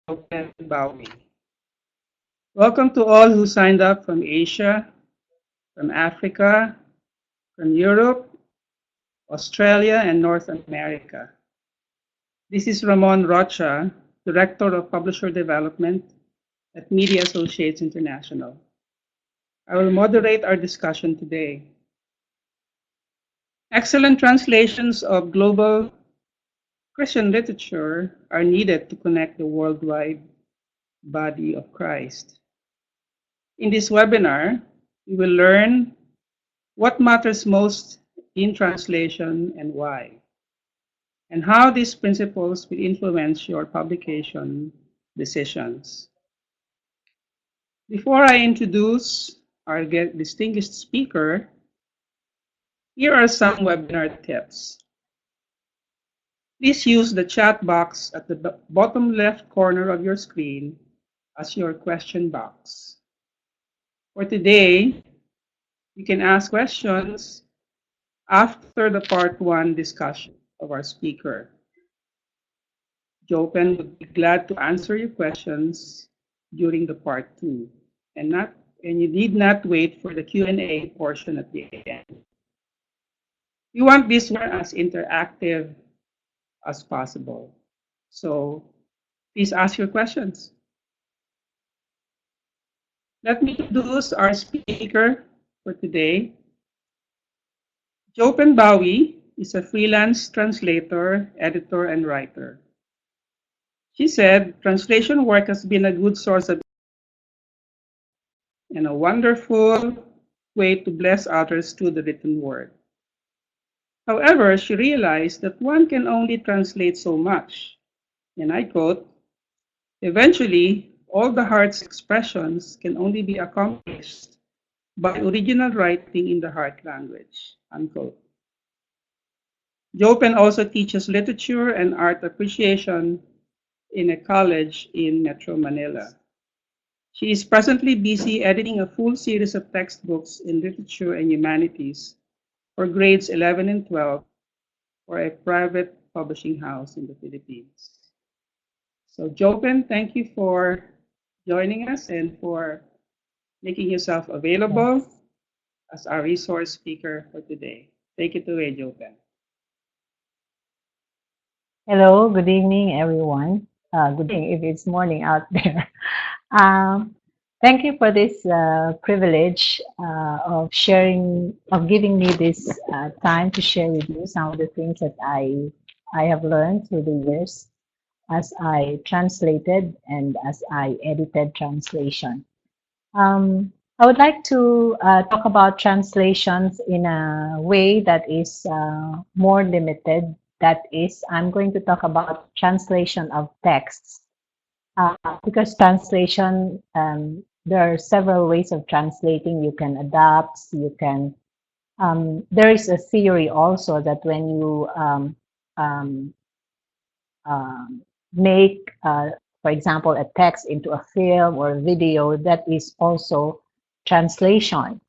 Jophen Baui. Welcome to all who signed up from Asia, from Africa, from Europe, Australia, and North America. This is Ramon Rocha, Director of Publisher Development at Media Associates International. I will moderate our discussion today. Excellent translations of global Christian literature are needed to connect the worldwide body of Christ. In this webinar, we will learn what matters most in translation and why, and how these principles will influence your publication decisions. Before I introduce our distinguished speaker, here are some webinar tips. Please use the chat box at the bottom left corner of your screen as your question box. For today, you can ask questions after the part 1 discussion of our speaker. Jophen would be glad to answer your questions during the part 2, and you need not wait for the Q&A portion at the end. We want this one as interactive as possible. So please ask your questions. Let me introduce our speaker for today. Jophen Baui is a freelance translator, editor, and writer. She said translation work has been a good source of and a wonderful way to bless others through the written word. However, she realized that one can only translate so much. And I quote, "Eventually, all the heart's expressions can only be accomplished by original writing in the heart language," unquote. Jophen also teaches literature and art appreciation in a college in Metro Manila. She is presently busy editing a full series of textbooks in literature and humanities for grades 11 and 12 for a private publishing house in the Philippines. So Jophen, thank you for joining us and for making yourself available as our resource speaker for today. Take it away, Jophen. Hello, good evening, everyone. Good evening if it's morning out there. Thank you for this privilege of giving me this time to share with you some of the things that I have learned through the years as I translated and as I edited translation. I would like to talk about translations in a way that is more limited. That is, I'm going to talk about translation of texts. Because translation, there are several ways of translating. You can adapt, you can, there is a theory also that when you make, for example, a text into a film or a video, that is also translation.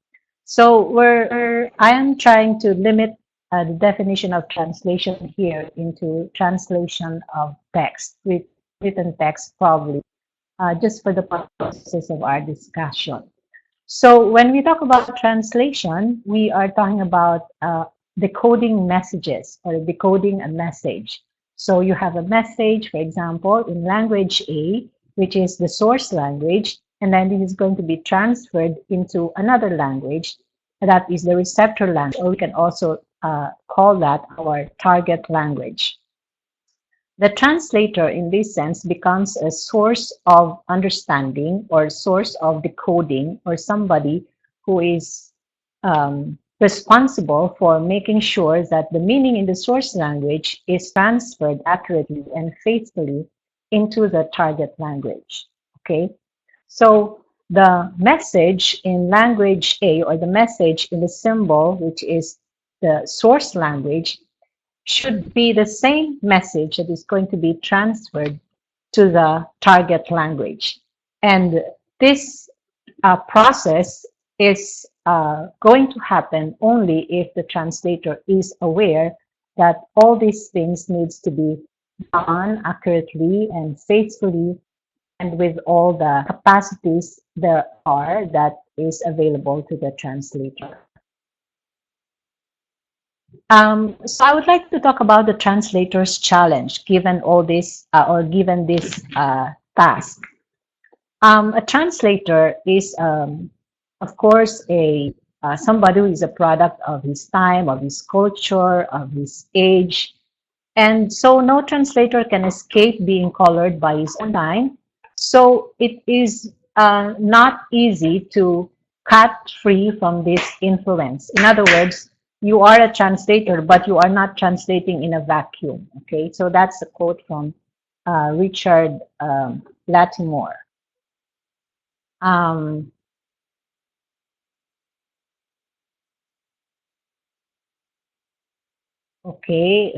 So I am trying to limit the definition of translation here into translation of text, with written text probably, just for the purposes of our discussion. So when we talk about translation, we are talking about decoding messages or decoding a message. So you have a message, for example, in language A, which is the source language, and then it is going to be transferred into another language, that is the receptor language, or we can also call that our target language. The translator, in this sense, becomes a source of understanding or source of decoding, or somebody who is responsible for making sure that the meaning in the source language is transferred accurately and faithfully into the target language. Okay, so the message in language A, or the message in the symbol, which is the source language, should be the same message that is going to be transferred to the target language. And this process is going to happen only if the translator is aware that all these things needs to be done accurately and faithfully and with all the capacities there are that is available to the translator. So I would like to talk about the translator's challenge, given all this, or given this task. A translator is, of course, somebody who is a product of his time, of his culture, of his age, and so no translator can escape being colored by his own time. So it is not easy to cut free from this influence. In other words, you are a translator, but you are not translating in a vacuum. Okay, so that's a quote from Richard Latimore. Okay,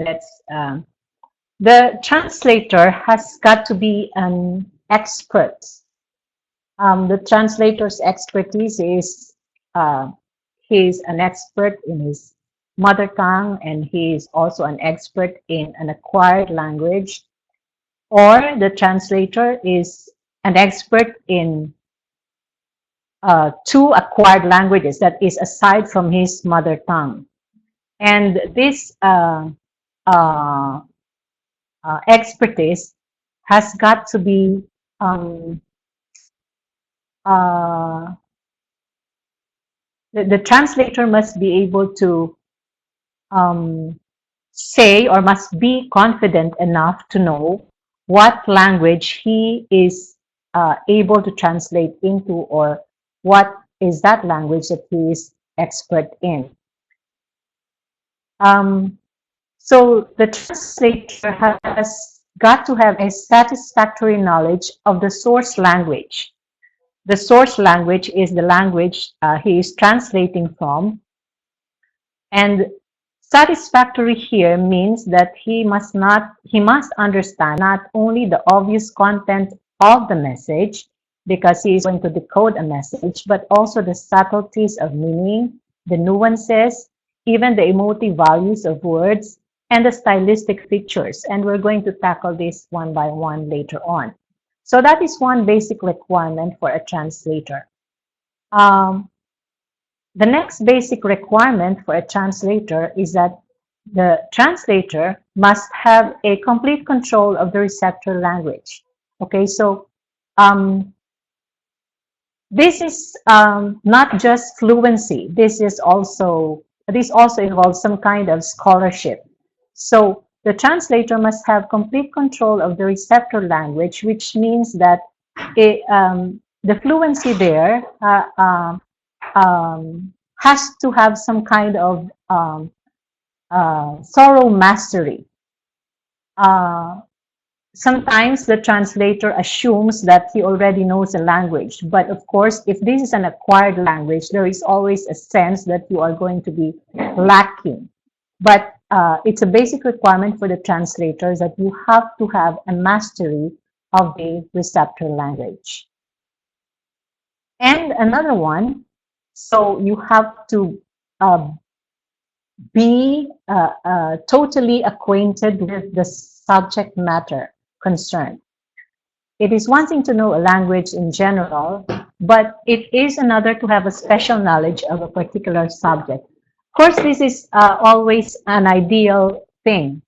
the translator has got to be an expert. The translator's expertise is he's an expert in his mother tongue, and he is also an expert in an acquired language, or the translator is an expert in two acquired languages, that is aside from his mother tongue. And this expertise has got to be the translator must be able to say, or must be confident enough to know what language he is able to translate into, or what is that language that he is expert in. So the translator has got to have a satisfactory knowledge of the source language. The source language is the language he is translating from. And satisfactory here means that he must understand not only the obvious content of the message, because he is going to decode a message, but also the subtleties of meaning, the nuances, even the emotive values of words, and the stylistic features. And we're going to tackle this one by one later on. So that is one basic requirement for a translator. The next basic requirement for a translator is that the translator must have a complete control of the receptor language. Okay, so this is not just fluency. This also involves some kind of scholarship. So the translator must have complete control of the receptor language, which means that the fluency there has to have some kind of thorough mastery. Sometimes the translator assumes that he already knows the language, but of course, if this is an acquired language, there is always a sense that you are going to be lacking. But it's a basic requirement for the translators that you have to have a mastery of the receptor language. And another one, so you have to be totally acquainted with the subject matter concerned. It is one thing to know a language in general, but it is another to have a special knowledge of a particular subject. Of course, this is always an ideal thing.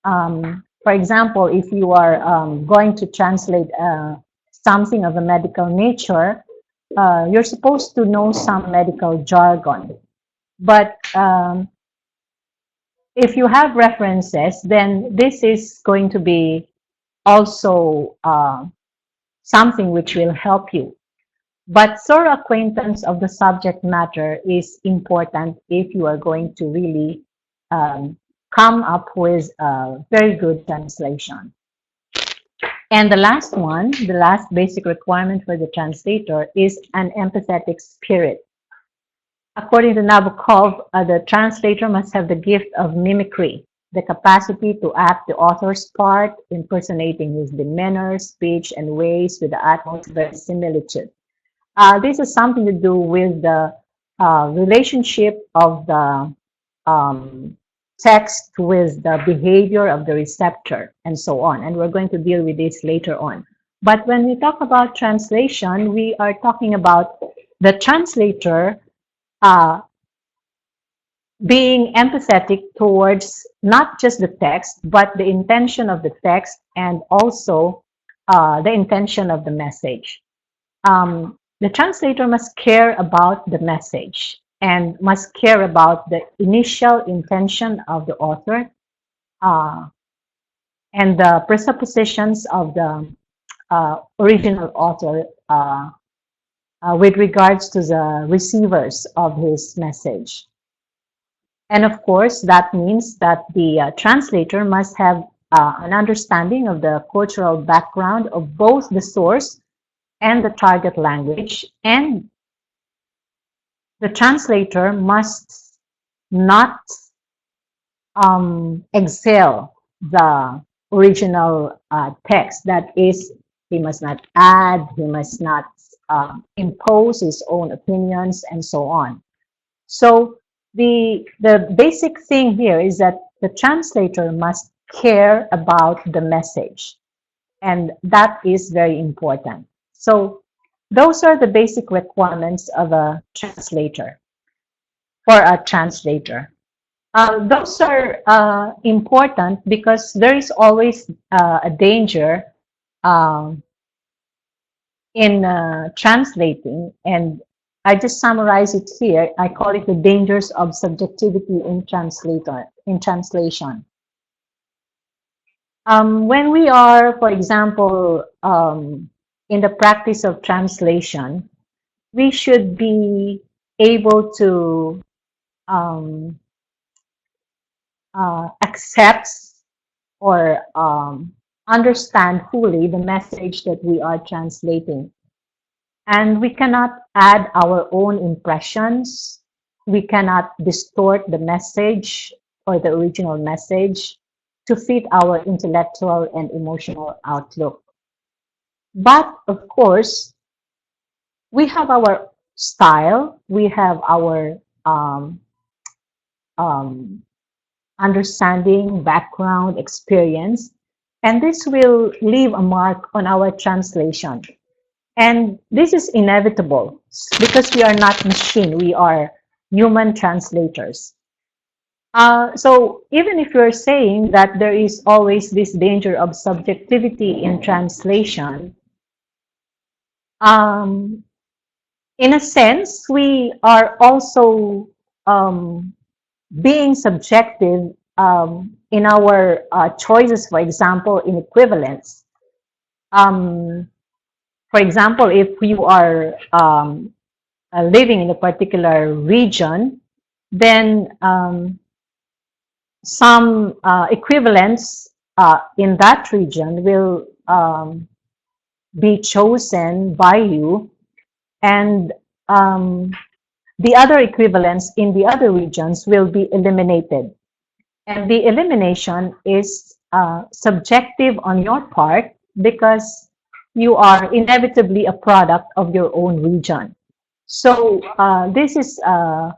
For example, if you are going to translate something of a medical nature, you're supposed to know some medical jargon. But if you have references, then this is going to be also something which will help you. But thorough acquaintance of the subject matter is important if you are going to really come up with a very good translation. And the last one, the last basic requirement for the translator is an empathetic spirit. According to Nabokov, the translator must have the gift of mimicry, the capacity to act the author's part, impersonating his demeanor, speech, and ways with the utmost verisimilitude. This is something to do with the relationship of the text with the behavior of the receptor, and so on. And we're going to deal with this later on. But when we talk about translation, we are talking about the translator uh, being empathetic towards not just the text, but the intention of the text and also the intention of the message. The translator must care about the message and must care about the initial intention of the author uh, and the presuppositions of the original author with regards to the receivers of his message. And of course, that means that the translator must have an understanding of the cultural background of both the source and the target language. And the translator must not excel the original text. That is, he must not add, he must not impose his own opinions, and so on. So the basic thing here is that the translator must care about the message, and that is very important. So those are the basic requirements of a translator, for a translator. Those are important because there is always a danger um, in translating, and I just summarize it here. I call it the dangers of subjectivity in translation. When we are, for example, in the practice of translation, we should be able to accept or understand fully the message that we are translating. And we cannot add our own impressions. We cannot distort the message or the original message to fit our intellectual and emotional outlook. But of course, we have our style, we have our understanding, background, experience, and this will leave a mark on our translation. And this is inevitable because we are not machine, we are human translators. So even if you're saying that there is always this danger of subjectivity in translation, in a sense, we are also being subjective in our choices, for example, in equivalence. For example, if you are living in a particular region, then some equivalents in that region will be chosen by you, and the other equivalents in the other regions will be eliminated. And the elimination is subjective on your part because you are inevitably a product of your own region. So this is the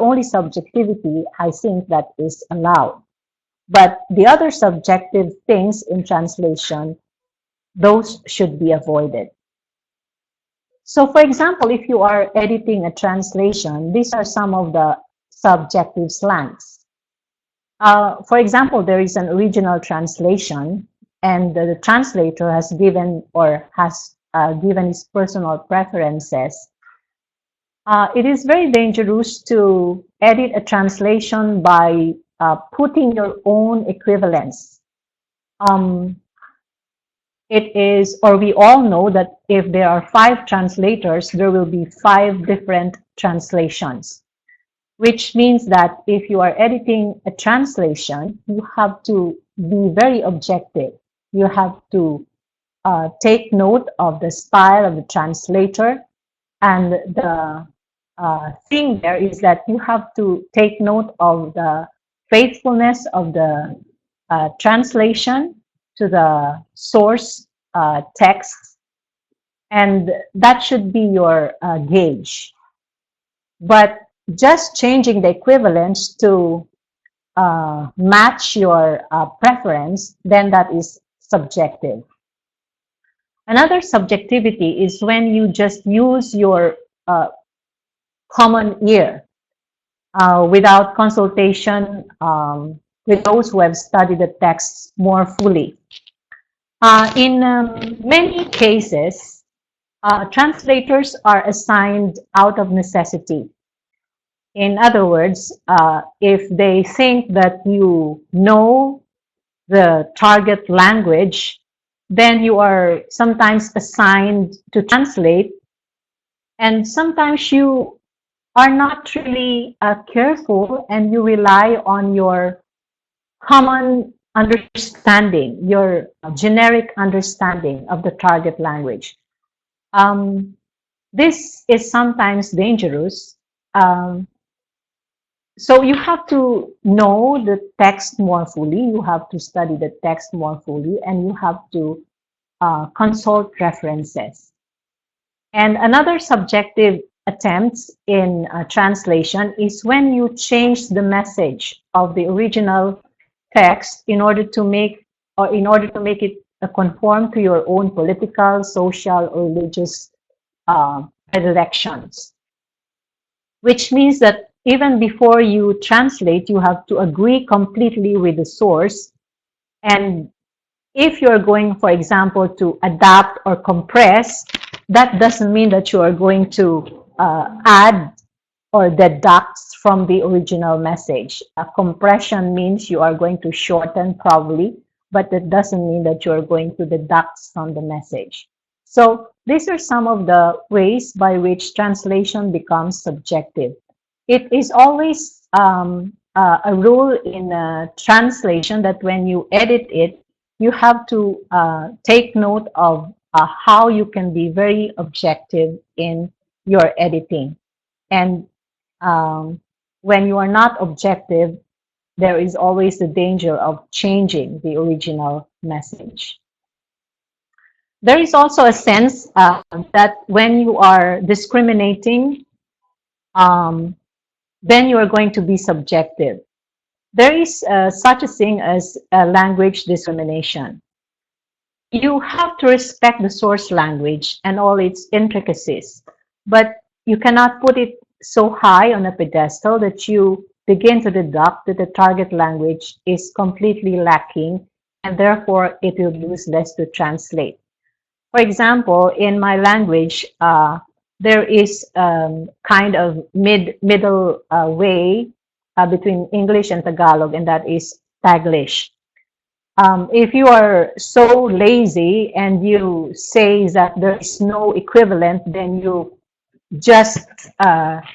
only subjectivity I think that is allowed. But the other subjective things in translation, those should be avoided. So for example, if you are editing a translation, these are some of the subjective slants. For example, there is an original translation, and the translator has given given his personal preferences. It is very dangerous to edit a translation by putting your own equivalents. We all know that if there are 5 translators, there will be 5 different translations, which means that if you are editing a translation, you have to be very objective. You have to take note of the style of the translator, and the thing there is that you have to take note of the faithfulness of the translation to the source text, and that should be your gauge. But just changing the equivalents to match your preference, then that is subjective. Another subjectivity is when you just use your common ear without consultation with those who have studied the text more fully. In many cases, translators are assigned out of necessity. In other words, if they think that you know the target language, then you are sometimes assigned to translate, and sometimes you are not really careful and you rely on your common understanding, your generic understanding of the target language. This is sometimes dangerous. So you have to know the text more fully, you have to study the text more fully, and you have to consult references. And another subjective attempt in translation is when you change the message of the original text in order to make it conform to your own political, social, or religious predilections. Which means that even before you translate, you have to agree completely with the source. And if you're going, for example, to adapt or compress, that doesn't mean that you are going to add or deduct from the original message. A compression means you are going to shorten probably, but that doesn't mean that you're going to deduct from the message. So these are some of the ways by which translation becomes subjective. It is always a rule in translation that when you edit it, you have to take note of how you can be very objective in your editing. And when you are not objective, there is always the danger of changing the original message. There is also a sense that when you are discriminating, then you are going to be subjective. There is such a thing as language discrimination. You have to respect the source language and all its intricacies, but you cannot put it so high on a pedestal that you begin to deduct that the target language is completely lacking and therefore it will be useless to translate. For example, in my language, there is kind of middle way between English and Tagalog, and that is Taglish. If you are so lazy and you say that there is no equivalent, then you just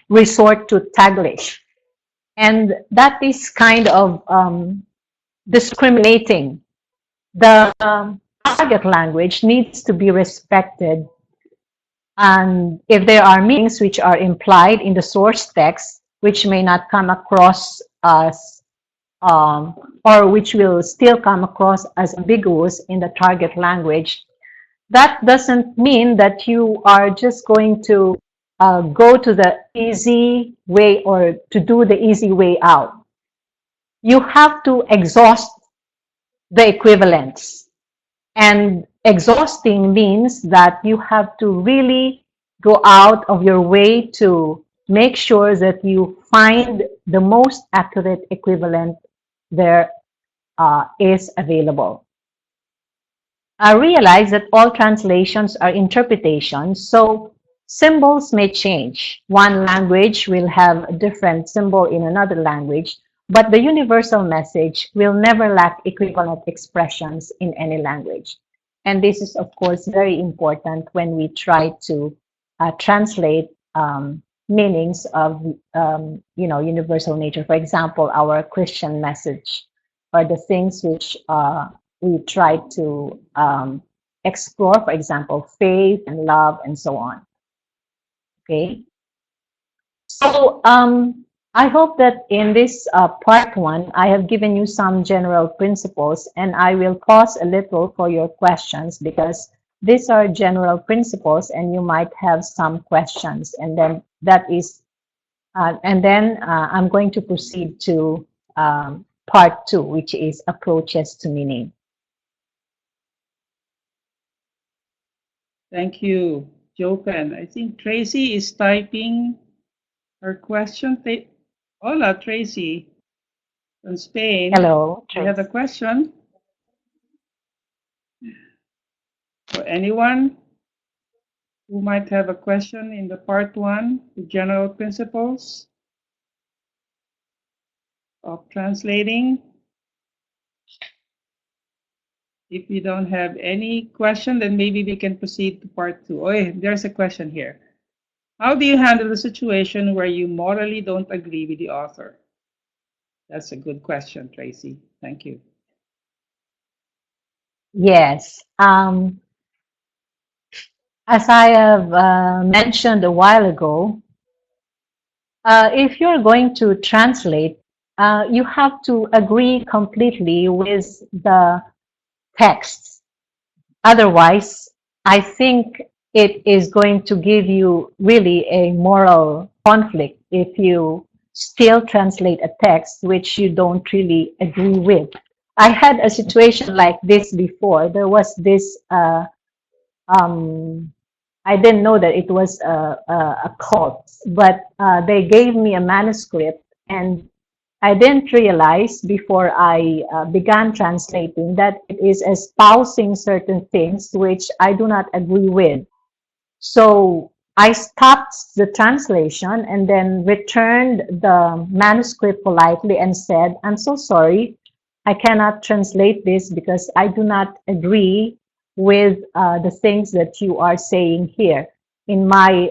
resort to Taglish. And that is kind of discriminating. The target language needs to be respected. And if there are meanings which are implied in the source text, which may not come across as or which will still come across as ambiguous in the target language, that doesn't mean that you are just going to go to the easy way or to do the easy way out. You have to exhaust the equivalents. And exhausting means that you have to really go out of your way to make sure that you find the most accurate equivalent there is available. I realize that all translations are interpretations, so symbols may change. One language will have a different symbol in another language, but the universal message will never lack equivalent expressions in any language. And this is, of course, very important when we try to translate meanings of, universal nature. For example, our Christian message, or the things which we try to explore, for example, faith and love and so on. Okay. So I hope that in this part one, I have given you some general principles, and I will pause a little for your questions because these are general principles and you might have some questions, and then I'm going to proceed to part two, which is approaches to meaning. Thank you, Jophen. I think Tracy is typing her question. Hola, Tracy from Spain. Hello, You have a Trace. question for anyone who might have a question in the part one, the general principles of translating. If you don't have any question, then maybe we can proceed to part two. Oh, there's a question here. How do you handle the situation where you morally don't agree with the author? That's a good question, Tracy. Thank you. Yes. As I have mentioned a while ago, if you're going to translate, you have to agree completely with the text. Otherwise, I think it is going to give you really a moral conflict if you still translate a text which you don't really agree with. I had a situation like this before. There was this um, I didn't know that it was a cult, but they gave me a manuscript, and I didn't realize before I began translating that it is espousing certain things which I do not agree with. So I stopped the translation and then returned the manuscript politely and said, I'm so sorry, I cannot translate this because I do not agree with the things that you are saying here. In my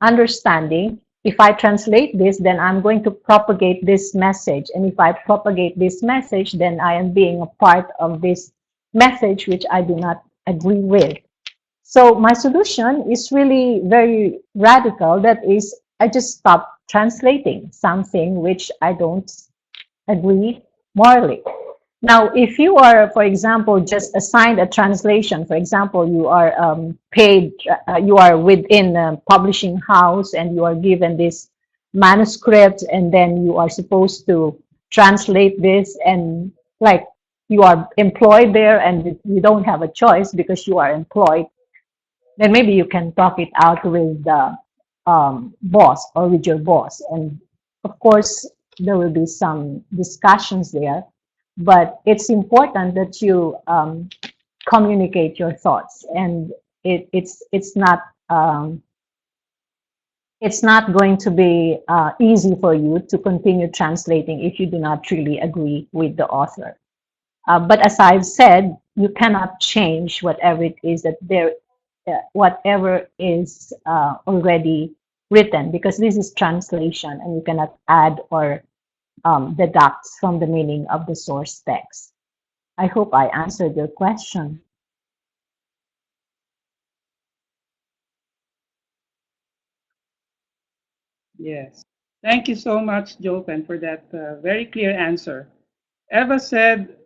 understanding, if I translate this, then I'm going to propagate this message. And if I propagate this message, then I am being a part of this message which I do not agree with. So my solution is really very radical. That is, I just stop translating something which I don't agree morally. Now, if you are, for example, just assigned a translation, for example, you are paid, you are within a publishing house and you are given this manuscript, and then you are supposed to translate this, and like you are employed there and you don't have a choice because you are employed, then maybe you can talk it out with the boss or with your boss. And of course, there will be some discussions there, but it's important that you communicate your thoughts. And um, it's not going to be easy for you to continue translating if you do not really agree with the author. But as I've said, you cannot change whatever it is that whatever is already written, because this is translation and you cannot add or deduct from the meaning of the source text. I hope I answered your question. Yes. Thank you so much, Jopen, for that very clear answer. Eva said,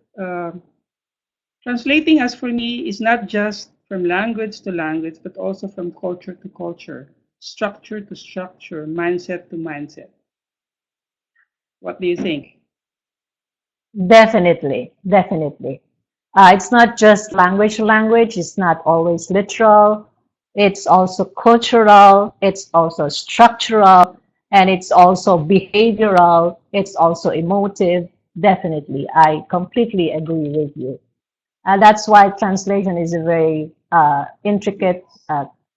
translating as for me is not just from language to language, but also from culture to culture, structure to structure, mindset to mindset. What do you think? Definitely, definitely. It's not just language to language, it's not always literal. It's also cultural, it's also structural, and it's also behavioral, it's also emotive. Definitely, I completely agree with you. And that's why translation is a very intricate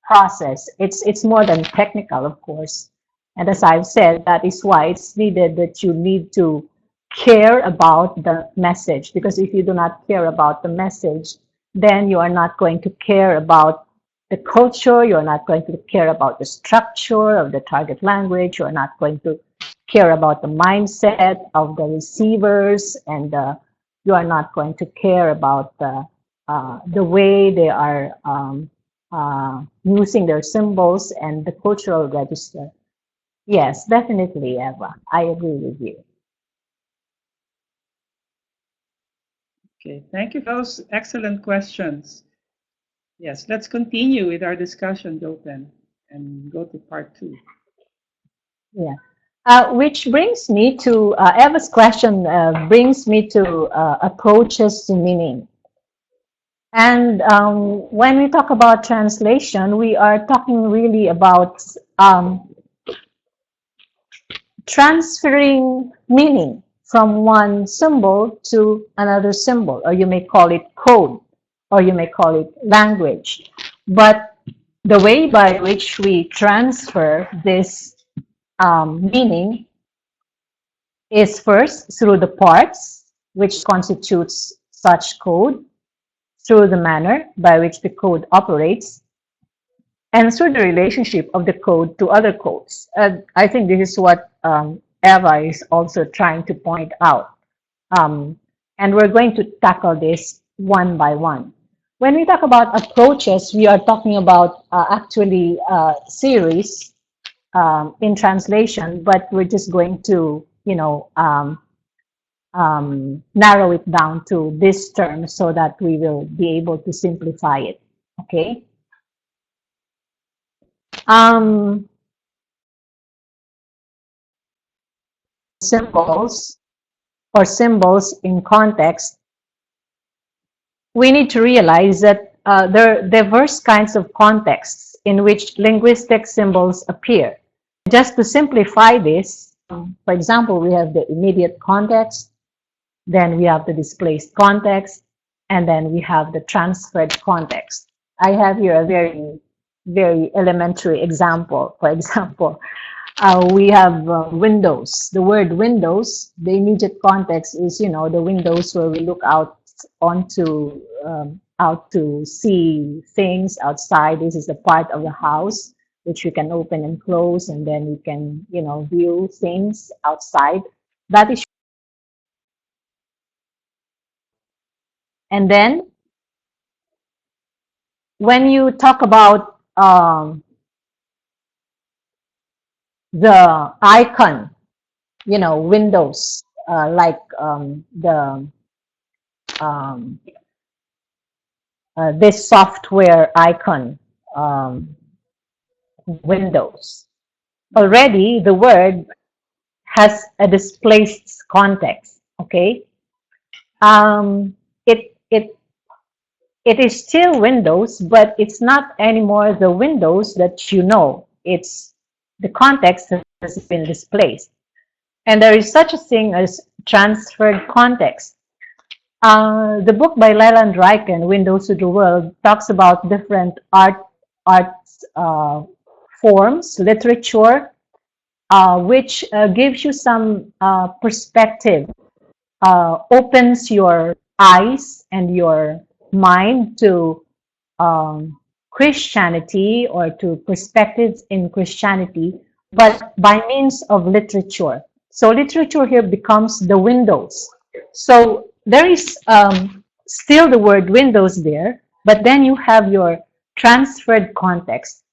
process. It's more than technical, of course. And as I've said, that is why it's needed that you need to care about the message. Because if you do not care about the message, then you are not going to care about the culture. You're not going to care about the structure of the target language. You're not going to care about the mindset of the receivers, and you are not going to care about the way they are using their symbols and the cultural register. Yes, definitely, Eva. I agree with you. Okay, thank you for those excellent questions. Yes, let's continue with our discussion, Jopen, and go to part two. Yeah. Which brings me to Eva's question, brings me to approaches to meaning. And when we talk about translation, we are talking really about transferring meaning from one symbol to another symbol, or you may call it code, or you may call it language. But the way by which we transfer this meaning is first through the parts, which constitutes such code, through the manner by which the code operates, and through the relationship of the code to other codes. I think this is what Eva is also trying to point out. And we're going to tackle this one by one. When we talk about approaches, we are talking about actually series in translation, but we're just going to, narrow it down to this term so that we will be able to simplify it. Okay. Symbols or symbols in context, we need to realize that there are diverse kinds of contexts in which linguistic symbols appear. Just to simplify this, for example, we have the immediate context, then we have the displaced context, and then we have the transferred context. I have here a very, very elementary example. For example, we have windows. The word windows, the immediate context is, the windows where we look out onto, out to see things outside. This is the part of the house which we can open and close, and then we can, view things outside. That is. And then when you talk about the icon, windows, like this software icon, Windows. Already the word has a displaced context. Okay, it is still Windows, but it's not anymore the Windows that It's the context that has been displaced. And there is such a thing as transferred context. The book by Leland Ryken, Windows to the World, talks about different art forms, literature, which gives you some perspective, opens your eyes and your mind to Christianity or to perspectives in Christianity, but by means of literature. So literature here becomes the windows. So there is still the word windows there, but then you have your transferred context.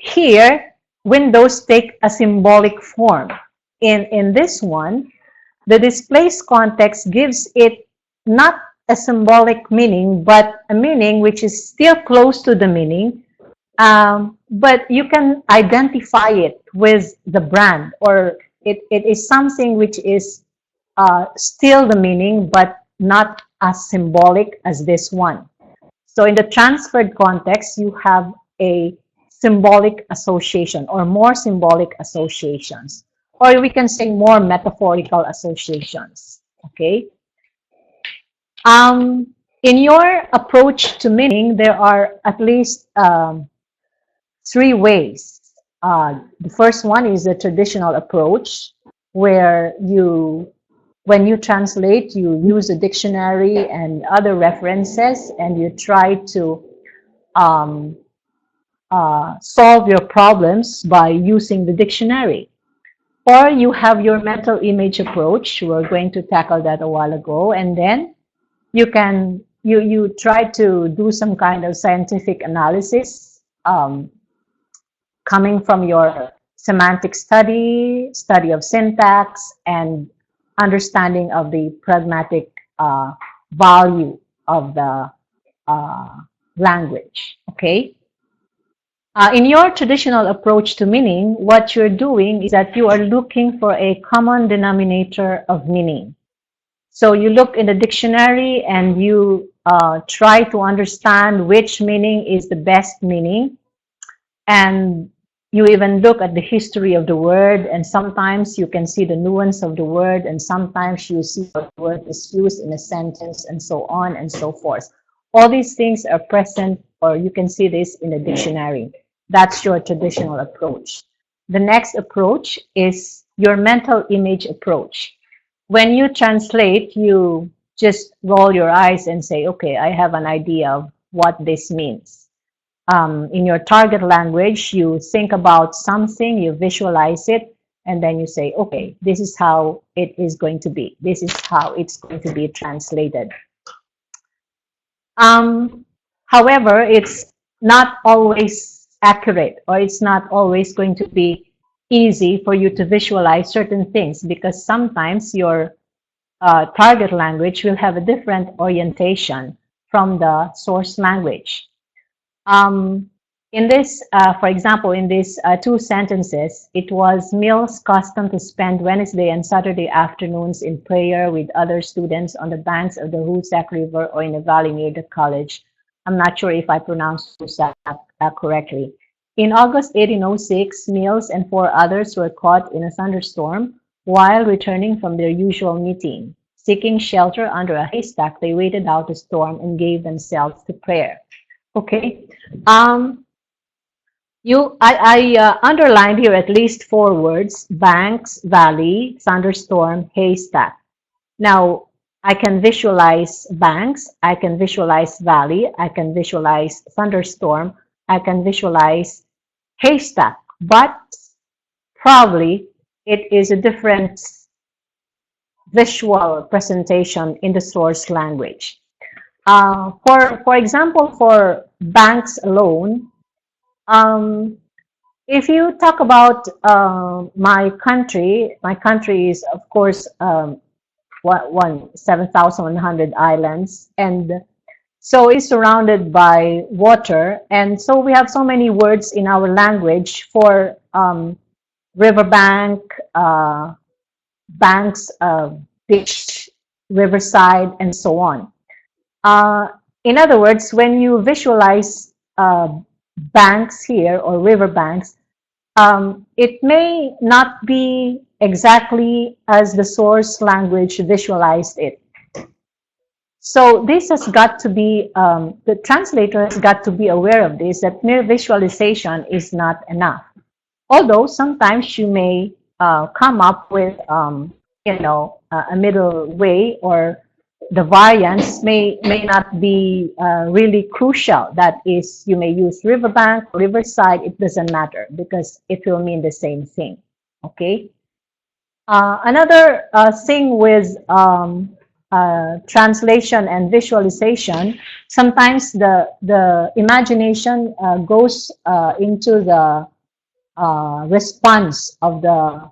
Here, windows take a symbolic form. In this one, the displaced context gives it not a symbolic meaning, but a meaning which is still close to the meaning, but you can identify it with the brand, or it is something which is still the meaning, but not as symbolic as this one. So in the transferred context, you have a symbolic association or more symbolic associations, or we can say more metaphorical associations. Okay. In your approach to meaning, there are at least 3 ways. The first one is the traditional approach, where when you translate, you use a dictionary and other references, and you try to solve your problems by using the dictionary. Or you have your mental image approach. We're going to tackle that a while ago, and then you try to do some kind of scientific analysis, coming from your semantic study of syntax, and understanding of the pragmatic value of the language. Okay. In your traditional approach to meaning, what you're doing is that you are looking for a common denominator of meaning. So you look in the dictionary and you try to understand which meaning is the best meaning. And you even look at the history of the word, and sometimes you can see the nuance of the word, and sometimes you see how the word is used in a sentence, and so on and so forth. All these things are present, or you can see this in the dictionary. That's your traditional approach. The next approach is your mental image approach. When you translate, you just roll your eyes and say, okay, I have an idea of what this means. In your target language, you think about something, you visualize it, and then you say, okay, this is how it is going to be. This is how it's going to be translated. Um, However, it's not always accurate, or it's not always going to be easy for you to visualize certain things, because sometimes your target language will have a different orientation from the source language. Um, in this, for example, in these two sentences, it was Mill's custom to spend Wednesday and Saturday afternoons in prayer with other students on the banks of the Hoosac River or in a valley near the college. I'm not sure if I pronounced Hoosac correctly. In August 1806, Mills and four others were caught in a thunderstorm while returning from their usual meeting. Seeking shelter under a haystack, they waited out the storm and gave themselves to prayer. Okay. Um, I underlined here at least four words: banks, valley, thunderstorm, haystack. Now, I can visualize banks, I can visualize valley, I can visualize thunderstorm, I can visualize haystack, but probably it is a different visual presentation in the source language. For example, for banks alone, if you talk about my country is, of course, 7,100 islands, and so it's surrounded by water, and so we have so many words in our language for riverbank, banks, beach, riverside, and so on. In other words, when you visualize banks here or river banks, it may not be exactly as the source language visualized it. So this has got to be, the translator has got to be aware of this, that mere visualization is not enough. Although sometimes you may come up with, a middle way, or the variance may not be really crucial. That is, you may use riverbank, riverside, it doesn't matter because it will mean the same thing. Okay. Another thing with translation and visualization, sometimes the imagination goes into the response of the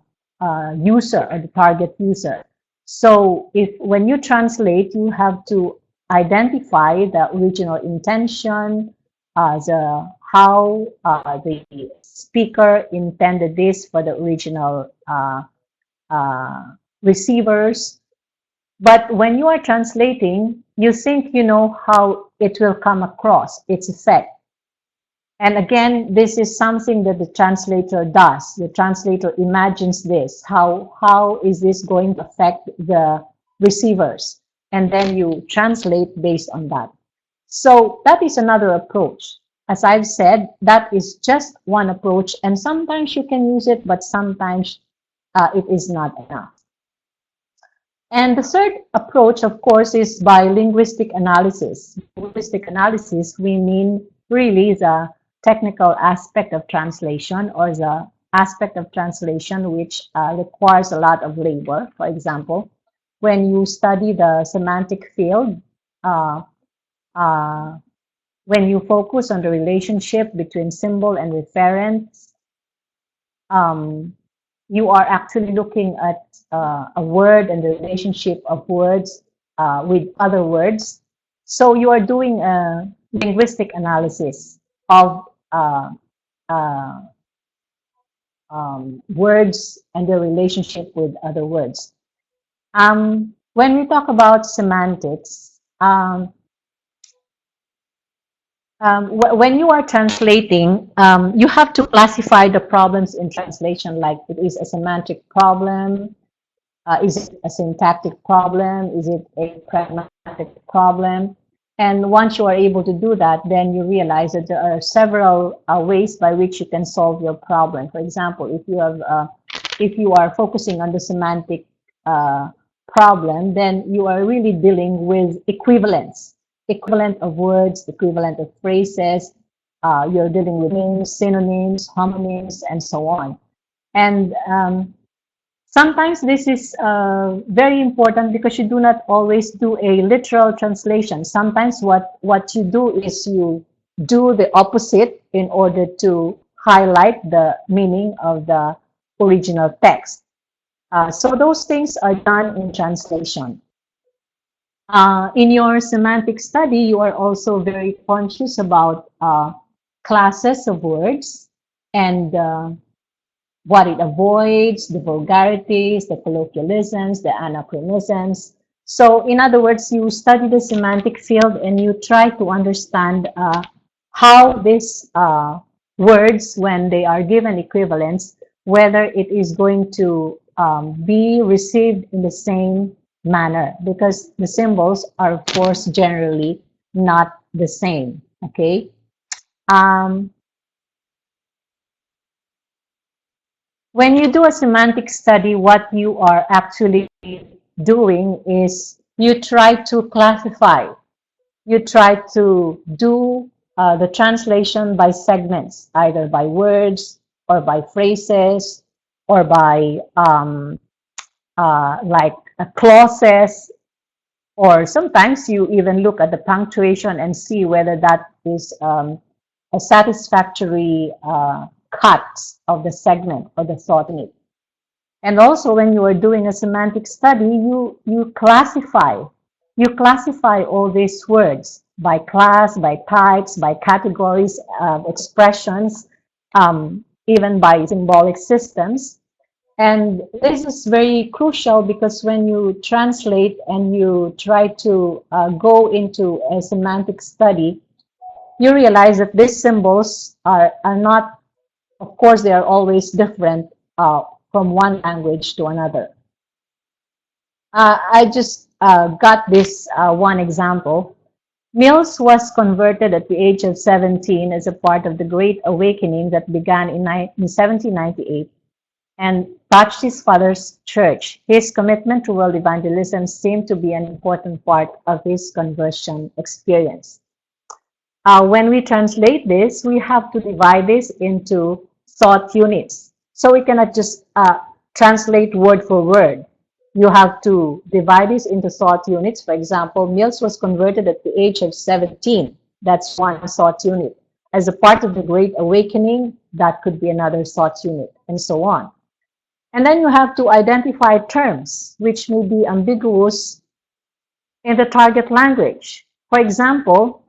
user or the target user. So when you translate, you have to identify the original intention, how the speaker intended this for the original receivers. But when you are translating, you think you know how it will come across, its effect. And again, this is something that the translator does. The translator imagines this. How is this going to affect the receivers? And then you translate based on that. So that is another approach. As I've said, that is just one approach. And sometimes you can use it, but sometimes it is not enough. And the third approach, of course, is by linguistic analysis. Linguistic analysis, we mean really the technical aspect of translation, or the aspect of translation which requires a lot of labor. For example, when you study the semantic field, when you focus on the relationship between symbol and referent, you are actually looking at a word and the relationship of words with other words. So you are doing a linguistic analysis of words and their relationship with other words. when we talk about semantics, when you are translating, you have to classify the problems in translation, like it is a semantic problem, is it a syntactic problem, is it a pragmatic problem? And once you are able to do that, then you realize that there are several ways by which you can solve your problem. For example, if you are focusing on the semantic problem, then you are really dealing with equivalence, equivalent of words, equivalent of phrases. You're dealing with names, synonyms, homonyms, and so on. And sometimes this is very important because you do not always do a literal translation. Sometimes what you do is you do the opposite in order to highlight the meaning of the original text. So those things are done in translation. In your semantic study, you are also very conscious about classes of words and what it avoids, the vulgarities, the colloquialisms, the anachronisms. So in other words, you study the semantic field and you try to understand how these words, when they are given equivalence, whether it is going to be received in the same manner, because the symbols are, of course, generally not the same, okay? When you do a semantic study, what you are actually doing is you try to classify. You try to do the translation by segments, either by words or by phrases or by like clauses, or sometimes you even look at the punctuation and see whether that is a satisfactory cut of the segment or the thought in it. And also, when you are doing a semantic study, you classify all these words by class, by types, by categories, expressions, even by symbolic systems. And this is very crucial because when you translate and you try to go into a semantic study, you realize that these symbols are not, of course, they are always different from one language to another. I just got this one example. Mills was converted at the age of 17 as a part of the Great Awakening that began in 1798 and touched his father's church. His commitment to world evangelism seemed to be an important part of his conversion experience. When we translate this, we have to divide this into thought units. So we cannot just translate word for word. You have to divide this into thought units. For example, Mills was converted at the age of 17. That's one thought unit. As a part of the Great Awakening, that could be another thought unit, and so on. And then you have to identify terms which may be ambiguous in the target language. For example,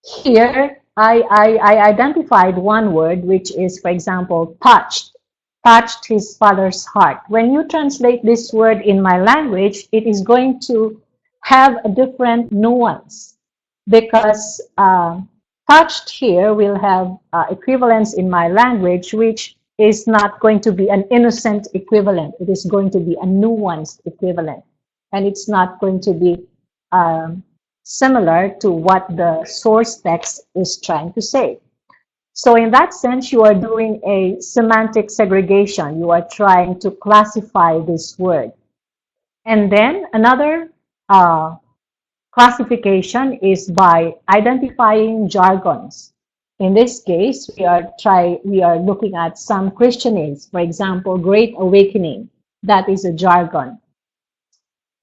here I identified one word which is, for example, touched his father's heart. When you translate this word in my language, it is going to have a different nuance because touched here will have equivalence in my language, which is not going to be an innocent equivalent. It is going to be a nuanced equivalent. And it's not going to be similar to what the source text is trying to say. So in that sense, you are doing a semantic segregation. You are trying to classify this word. And then another classification is by identifying jargons. In this case, we are looking at some Christianese. For example, Great Awakening. That is a jargon.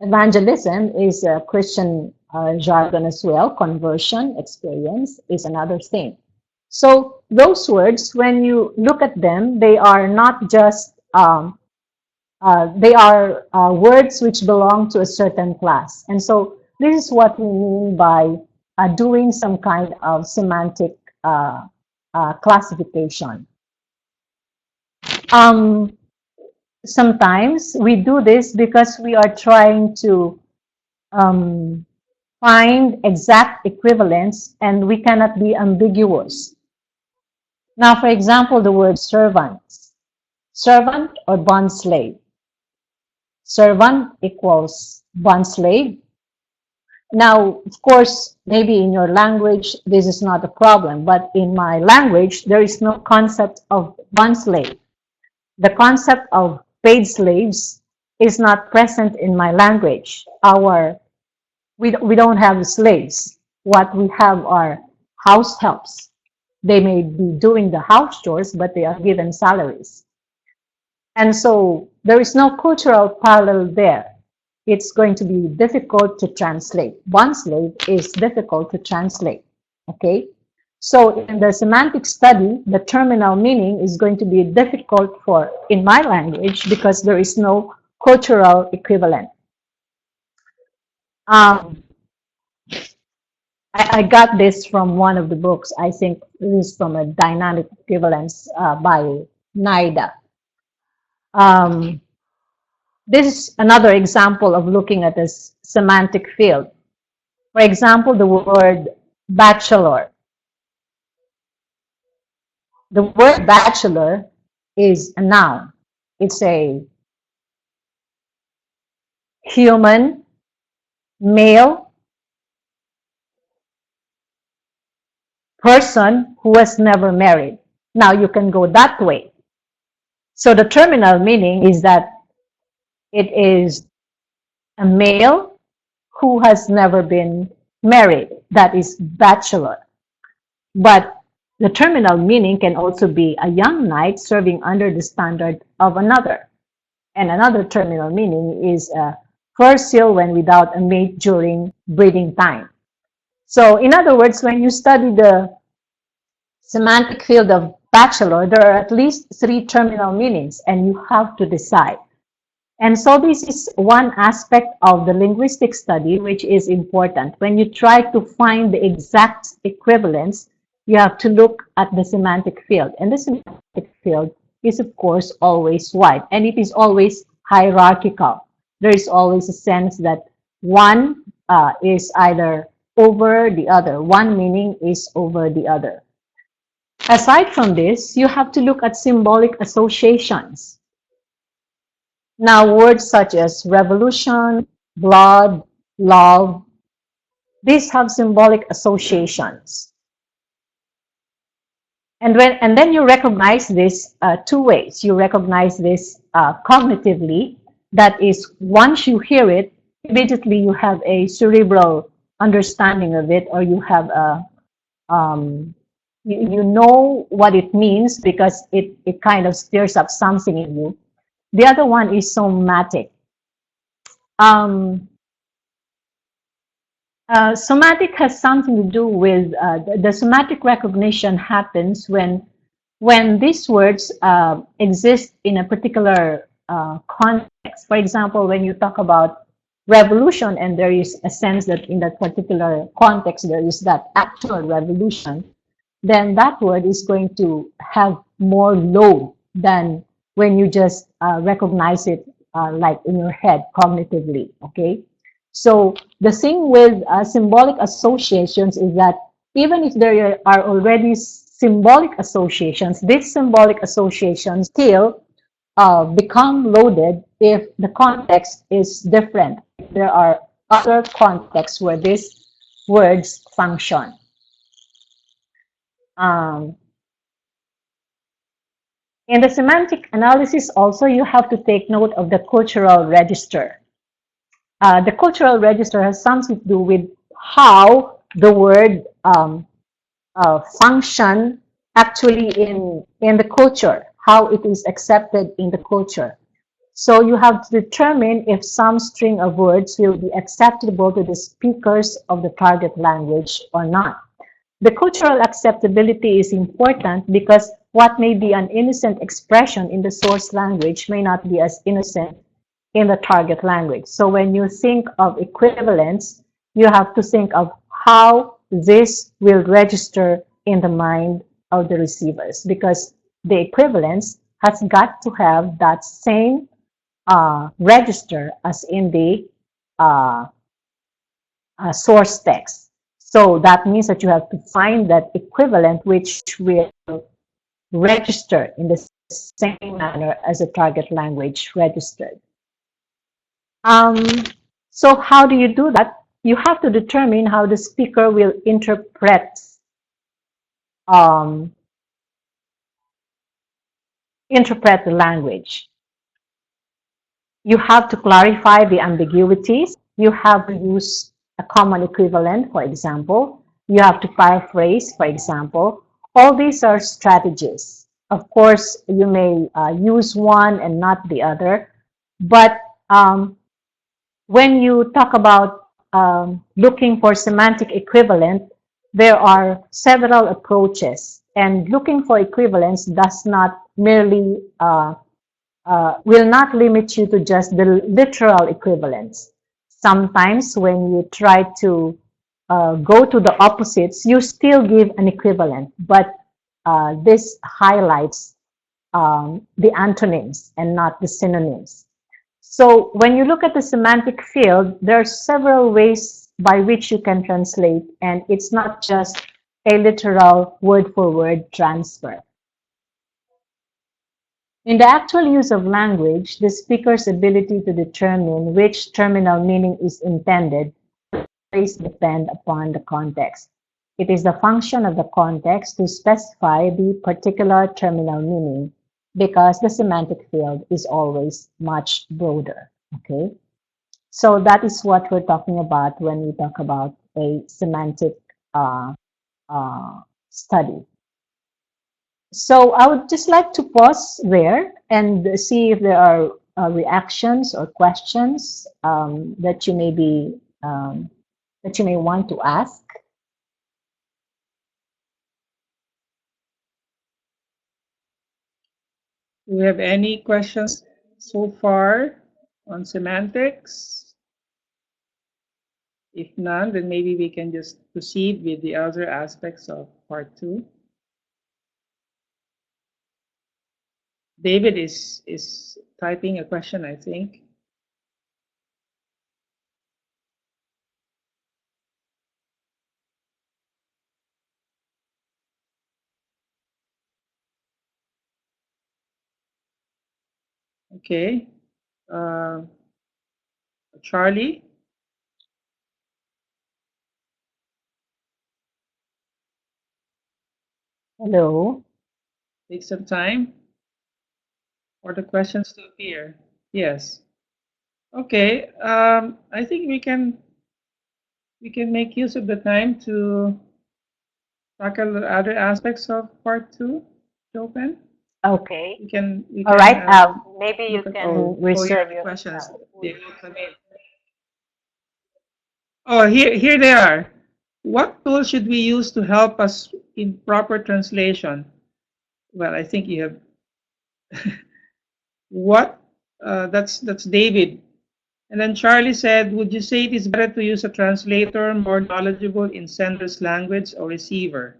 Evangelism is a Christian jargon as well. Conversion experience is another thing. So those words, when you look at them, they are not just, they are words which belong to a certain class. And so this is what we mean by doing some kind of semantic classification. sometimes we do this because we are trying to um, find exact equivalence and we cannot be ambiguous. Now, for example, the word servant. Servant or bond slave. Servant equals bond slave. Now, of course, maybe in your language, this is not a problem, but in my language, there is no concept of bond slave. The concept of paid slaves is not present in my language. We don't have slaves. What we have are house helps. They may be doing the house chores, but they are given salaries. And so there is no cultural parallel there. It's going to be difficult to translate. Bond slave is difficult to translate. Okay? So in the semantic study, the terminal meaning is going to be difficult in my language because there is no cultural equivalent. I got this from one of the books. I think this is from a dynamic equivalence by Naida. This is another example of looking at this semantic field. For example, the word bachelor. The word bachelor is a noun. It's a human, male person who has never married. Now you can go that way. So the terminal meaning is that it is a male who has never been married. That is bachelor. But the terminal meaning can also be a young knight serving under the standard of another. And another terminal meaning is a fur seal when without a mate during breeding time. So in other words, when you study the semantic field of bachelor, there are at least 3 terminal meanings and you have to decide. And so this is one aspect of the linguistic study which is important. When you try to find the exact equivalence, you have to look at the semantic field. And the semantic field is, of course, always wide. And it is always hierarchical. There is always a sense that one is either over the other. One meaning is over the other. Aside from this, you have to look at symbolic associations. Now, words such as revolution, blood, love, these have symbolic associations. And then you recognize this 2 ways. You recognize this cognitively. That is, once you hear it, immediately you have a cerebral understanding of it, or you have a you know what it means because it kind of stirs up something in you. The other one is somatic. Somatic has something to do with the somatic recognition happens when these words exist in a particular context. For example, when you talk about revolution and there is a sense that in that particular context there is that actual revolution, then that word is going to have more load than when you just recognize it like in your head cognitively, okay? So the thing with symbolic associations is that even if there are already symbolic associations, these symbolic associations still become loaded if the context is different. There are other contexts where these words function. In the semantic analysis also, you have to take note of the cultural register. The cultural register has something to do with how the word function actually in the culture, how it is accepted in the culture. So you have to determine if some string of words will be acceptable to the speakers of the target language or not. The cultural acceptability is important because what may be an innocent expression in the source language may not be as innocent in the target language. So when you think of equivalence, you have to think of how this will register in the mind of the receivers, because the equivalence has got to have that same register as in the uh, source text. So that means that you have to find that equivalent which will register in the same manner as the target language registered. Um, so how do you do that? You have to determine how the speaker will um, interpret the language. You have to clarify the ambiguities. You have to use a common equivalent, for example. You have to paraphrase, for example. All these are strategies. Of course, you may use one and not the other, but when you talk about looking for semantic equivalent, there are several approaches, and looking for equivalence does not merely will not limit you to just the literal equivalence. Sometimes when you try to go to the opposites, you still give an equivalent, but this highlights the antonyms and not the synonyms. So when you look at the semantic field, there are several ways by which you can translate, and it's not just a literal word-for-word transfer. In the actual use of language, the speaker's ability to determine which terminal meaning is intended always depend upon the context. It is the function of the context to specify the particular terminal meaning because the semantic field is always much broader. Okay, so that is what we're talking about when we talk about a semantic study. So I would just like to pause there and see if there are reactions or questions that you may want to ask. Do we have any questions so far on semantics? If none, then maybe we can just proceed with the other aspects of part 2. David is typing a question, I think. Okay. Charlie? Hello. Take some time for the questions to appear. Yes. Okay. I think we can make use of the time to tackle the other aspects of part 2, Jophen. Okay. We can All right. Maybe you can reserve your questions. They will come in. Oh, here they are. What tool should we use to help us in proper translation? Well, I think you have what? That's David. And then Charlie said, would you say it is better to use a translator more knowledgeable in sender's language or receiver?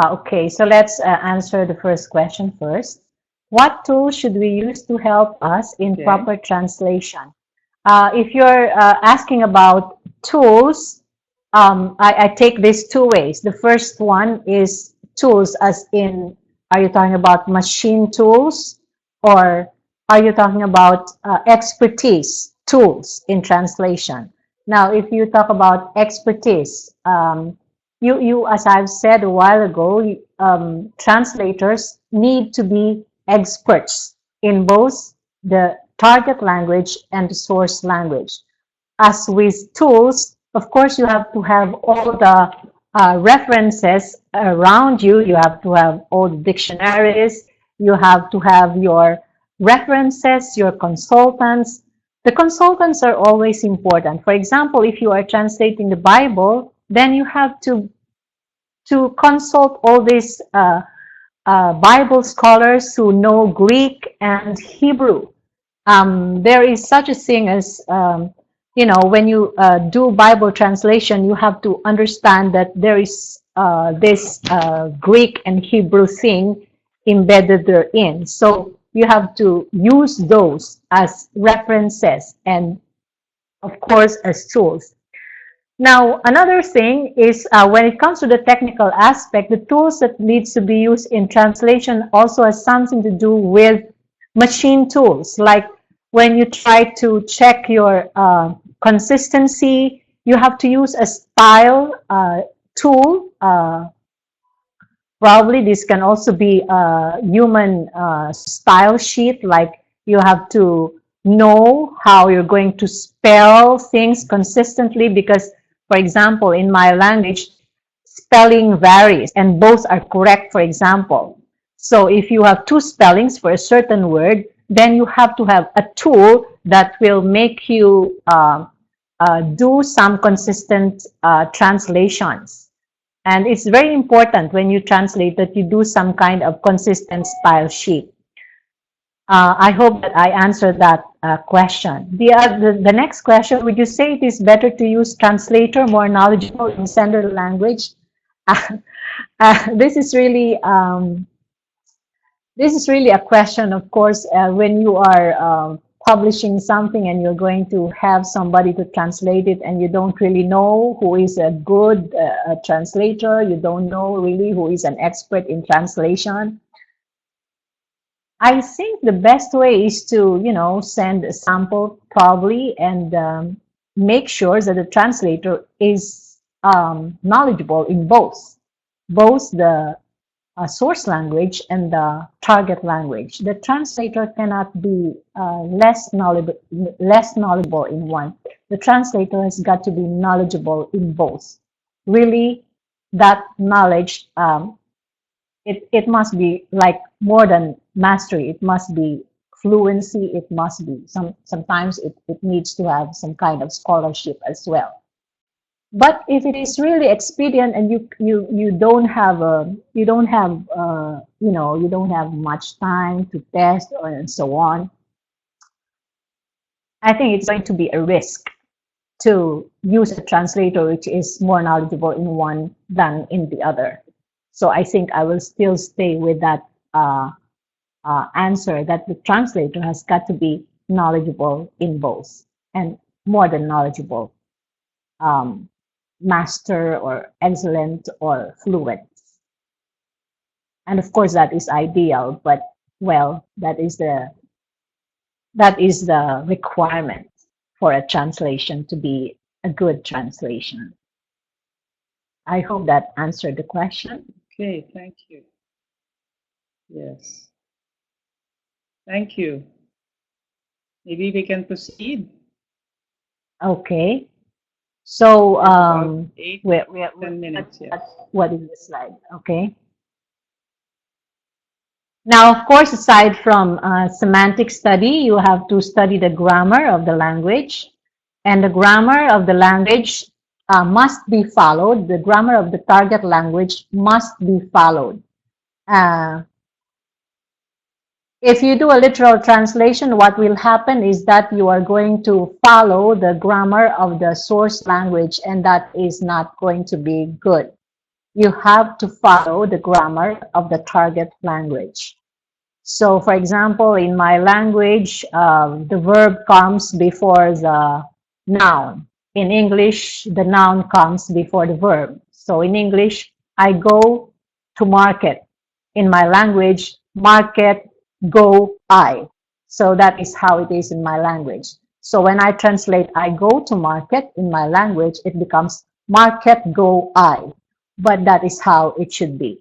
Okay, so let's answer the first question first. What tool should we use to help us in proper translation? If you're asking about tools, I take this two ways. The first one is tools as in, are you talking about machine tools or are you talking about expertise tools in translation? Now, if you talk about expertise, as I've said a while ago, translators need to be experts in both the target language and the source language. As with tools, of course, you have to have all the references around you. You have to have all the dictionaries. You have to have your references, your consultants. The consultants are always important. For example, if you are translating the Bible, then you have to consult all these Bible scholars who know Greek and Hebrew. There is such a thing as, when you do Bible translation, you have to understand that there is this Greek and Hebrew thing embedded therein. So you have to use those as references and, of course, as tools. Now, another thing is when it comes to the technical aspect, the tools that needs to be used in translation also has something to do with machine tools. Like when you try to check your consistency, you have to use a style tool. Probably this can also be a human style sheet, like you have to know how you're going to spell things consistently because, for example, in my language, spelling varies and both are correct, for example. So if you have two spellings for a certain word, then you have to have a tool that will make you do some consistent translations. And it's very important when you translate that you do some kind of consistent style sheet. I hope that I answered that question. The next question, would you say it is better to use translator more knowledgeable in sender language? This is really a question, of course, when you are publishing something and you're going to have somebody to translate it and you don't really know who is a good translator, you don't know really who is an expert in translation. I think the best way is to, send a sample probably and make sure that the translator is knowledgeable in both the source language and the target language. The translator cannot be less knowledgeable in one. The translator has got to be knowledgeable in both. Really, that knowledge, it must be like more than mastery. It must be fluency. It must be sometimes it needs to have some kind of scholarship as well. But if it is really expedient and you don't have much time to test and so on, I think it's going to be a risk to use a translator which is more knowledgeable in one than in the other. So I think I will still stay with that answer that the translator has got to be knowledgeable in both and more than knowledgeable. Master or excellent or fluent. And of course that is ideal, but well, that is the requirement for a translation to be a good translation. I hope that answered the question. Okay, thank you. Yes. Thank you. Maybe we can proceed. Okay. So, About 10 minutes, yes. What is the slide? Okay. Now, of course, aside from semantic study, you have to study the grammar of the language. And the grammar of the language must be followed. The grammar of the target language must be followed. If you do a literal translation, what will happen is that you are going to follow the grammar of the source language, and that is not going to be good. You have to follow the grammar of the target language. So, for example, in my language, the verb comes before the noun. In English, the noun comes before the verb. So in English, I go to market. In my language, market, go, I. So that is how it is in my language. So when I translate I go to market in my language, it becomes market, go, I. But that is how it should be.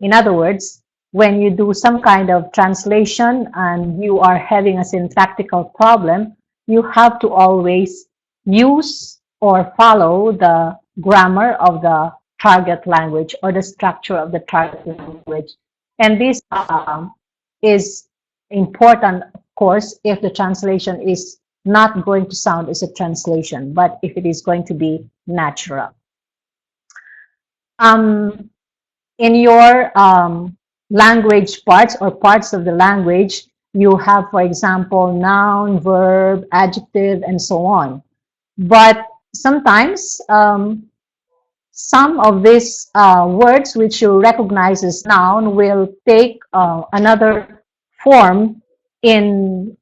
In other words, when you do some kind of translation and you are having a syntactical problem, you have to always use or follow the grammar of the target language or the structure of the target language. And this is important, of course, if the translation is not going to sound as a translation, but if it is going to be natural. In your language parts or parts of the language, you have, for example, noun, verb, adjective, and so on. But sometimes some of these words which you recognize as noun will take another form in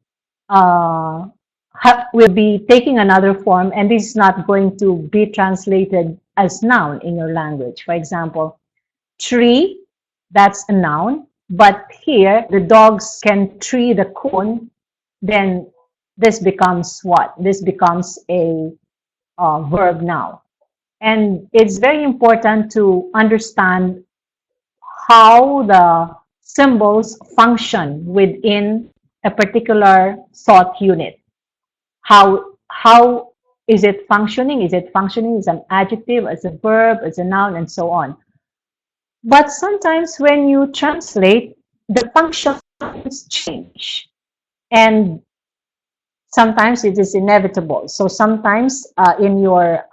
will be taking another form, and this is not going to be translated as noun in your language. For example, tree, that's a noun, but here the dogs can tree the cone, then this becomes what? This becomes a verb now. And it's very important to understand how the symbols function within a particular thought unit. How is it functioning? Is it functioning as an adjective, as a verb, as a noun, and so on? But sometimes when you translate, the functions change. And sometimes it is inevitable. So sometimes in your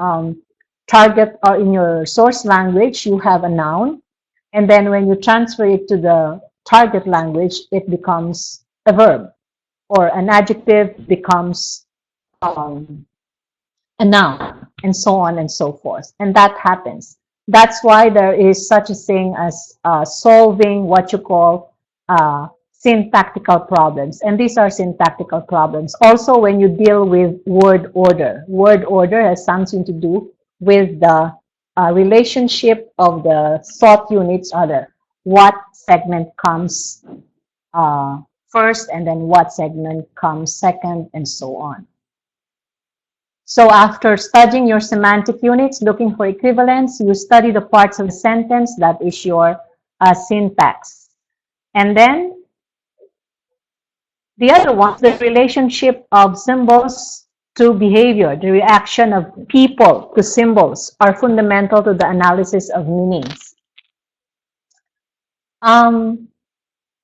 target or in your source language, you have a noun. And then when you transfer it to the target language, it becomes a verb, or an adjective becomes a noun, and so on and so forth. And that happens. That's why there is such a thing as solving what you call syntactical problems. And these are syntactical problems. Also, when you deal with word order has something to do with the relationship of the thought units, or what segment comes first, and then what segment comes second, and so on. So after studying your semantic units, looking for equivalence, you study the parts of the sentence that is your syntax. And then the other one, the relationship of symbols to behavior, the reaction of people to symbols are fundamental to the analysis of meanings.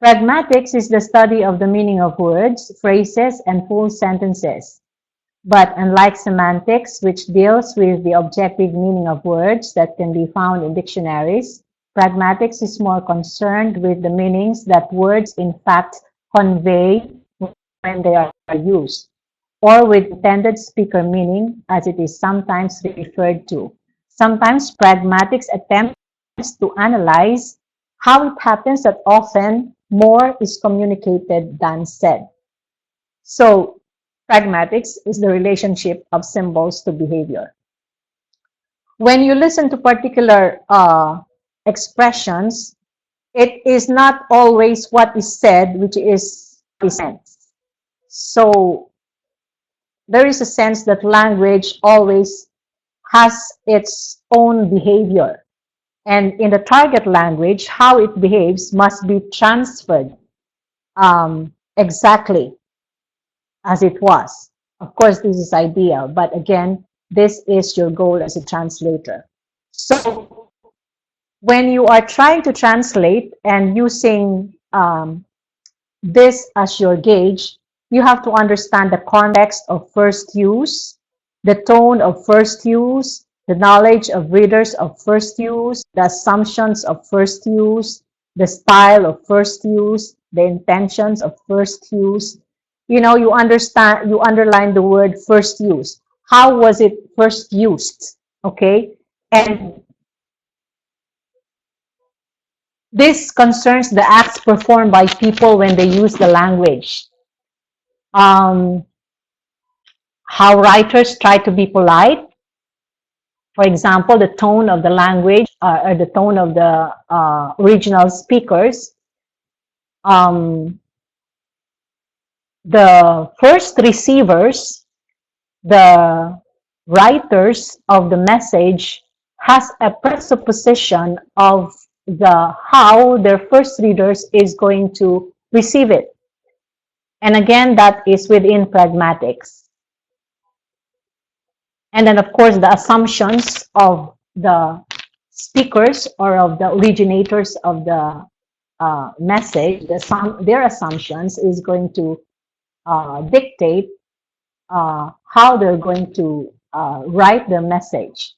Pragmatics is the study of the meaning of words, phrases, and full sentences. But unlike semantics, which deals with the objective meaning of words that can be found in dictionaries, pragmatics is more concerned with the meanings that words in fact convey when they are used, or with intended speaker meaning, as it is sometimes referred to. Sometimes pragmatics attempts to analyze how it happens that often more is communicated than said. So pragmatics is the relationship of symbols to behavior. When you listen to particular expressions, it is not always what is said, which is sense. So there is a sense that language always has its own behavior. And in the target language, how it behaves must be transferred exactly as it was. Of course, this is ideal, but again, this is your goal as a translator. So when you are trying to translate and using this as your gauge, you have to understand the context of first use, the tone of first use, the knowledge of readers of first use, the assumptions of first use, the style of first use, the intentions of first use. You know, you understand, you underline the word first use. How was it first used? Okay? And this concerns the acts performed by people when they use the language. How writers try to be polite. For example, the tone of the language or the tone of the original speakers. The first receivers, the writers of the message, has a presupposition of how their first readers is going to receive it. And again, that is within pragmatics. And then, of course, the assumptions of the speakers or of the originators of the message, their assumptions is going to dictate how they're going to write their message.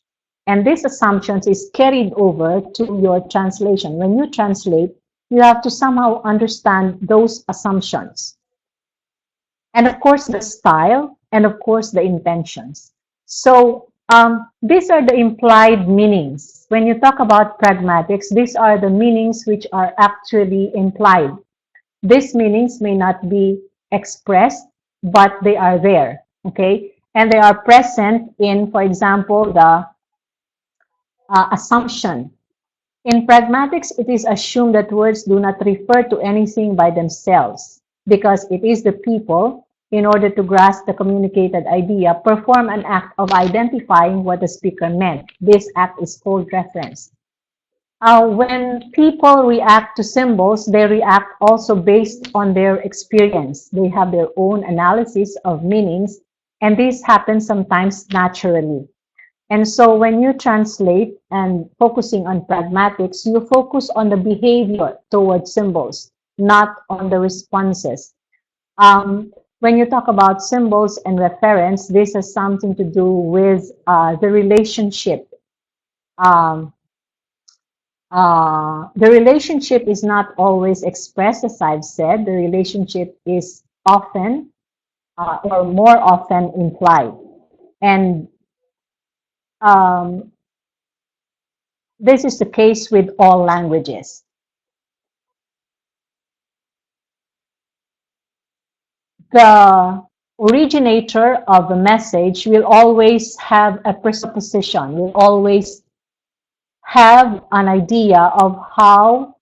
And this assumptions is carried over to your translation. When you translate, you have to somehow understand those assumptions. And of course, the style, and of course, the intentions. So these are the implied meanings. When you talk about pragmatics, these are the meanings which are actually implied. These meanings may not be expressed, but they are there, okay? And they are present in, for example, the assumption. In pragmatics, it is assumed that words do not refer to anything by themselves because it is the people, in order to grasp the communicated idea, perform an act of identifying what the speaker meant. This act is called reference. When people react to symbols, they react also based on their experience. They have their own analysis of meanings, and this happens sometimes naturally. And so when you translate and focusing on pragmatics, you focus on the behavior towards symbols, not on the responses. When you talk about symbols and reference, this has something to do with the relationship. Um, the relationship is not always expressed, as I've said. The relationship is often or more often implied. And this is the case with all languages. The originator of the message will always have a presupposition, will always have an idea of how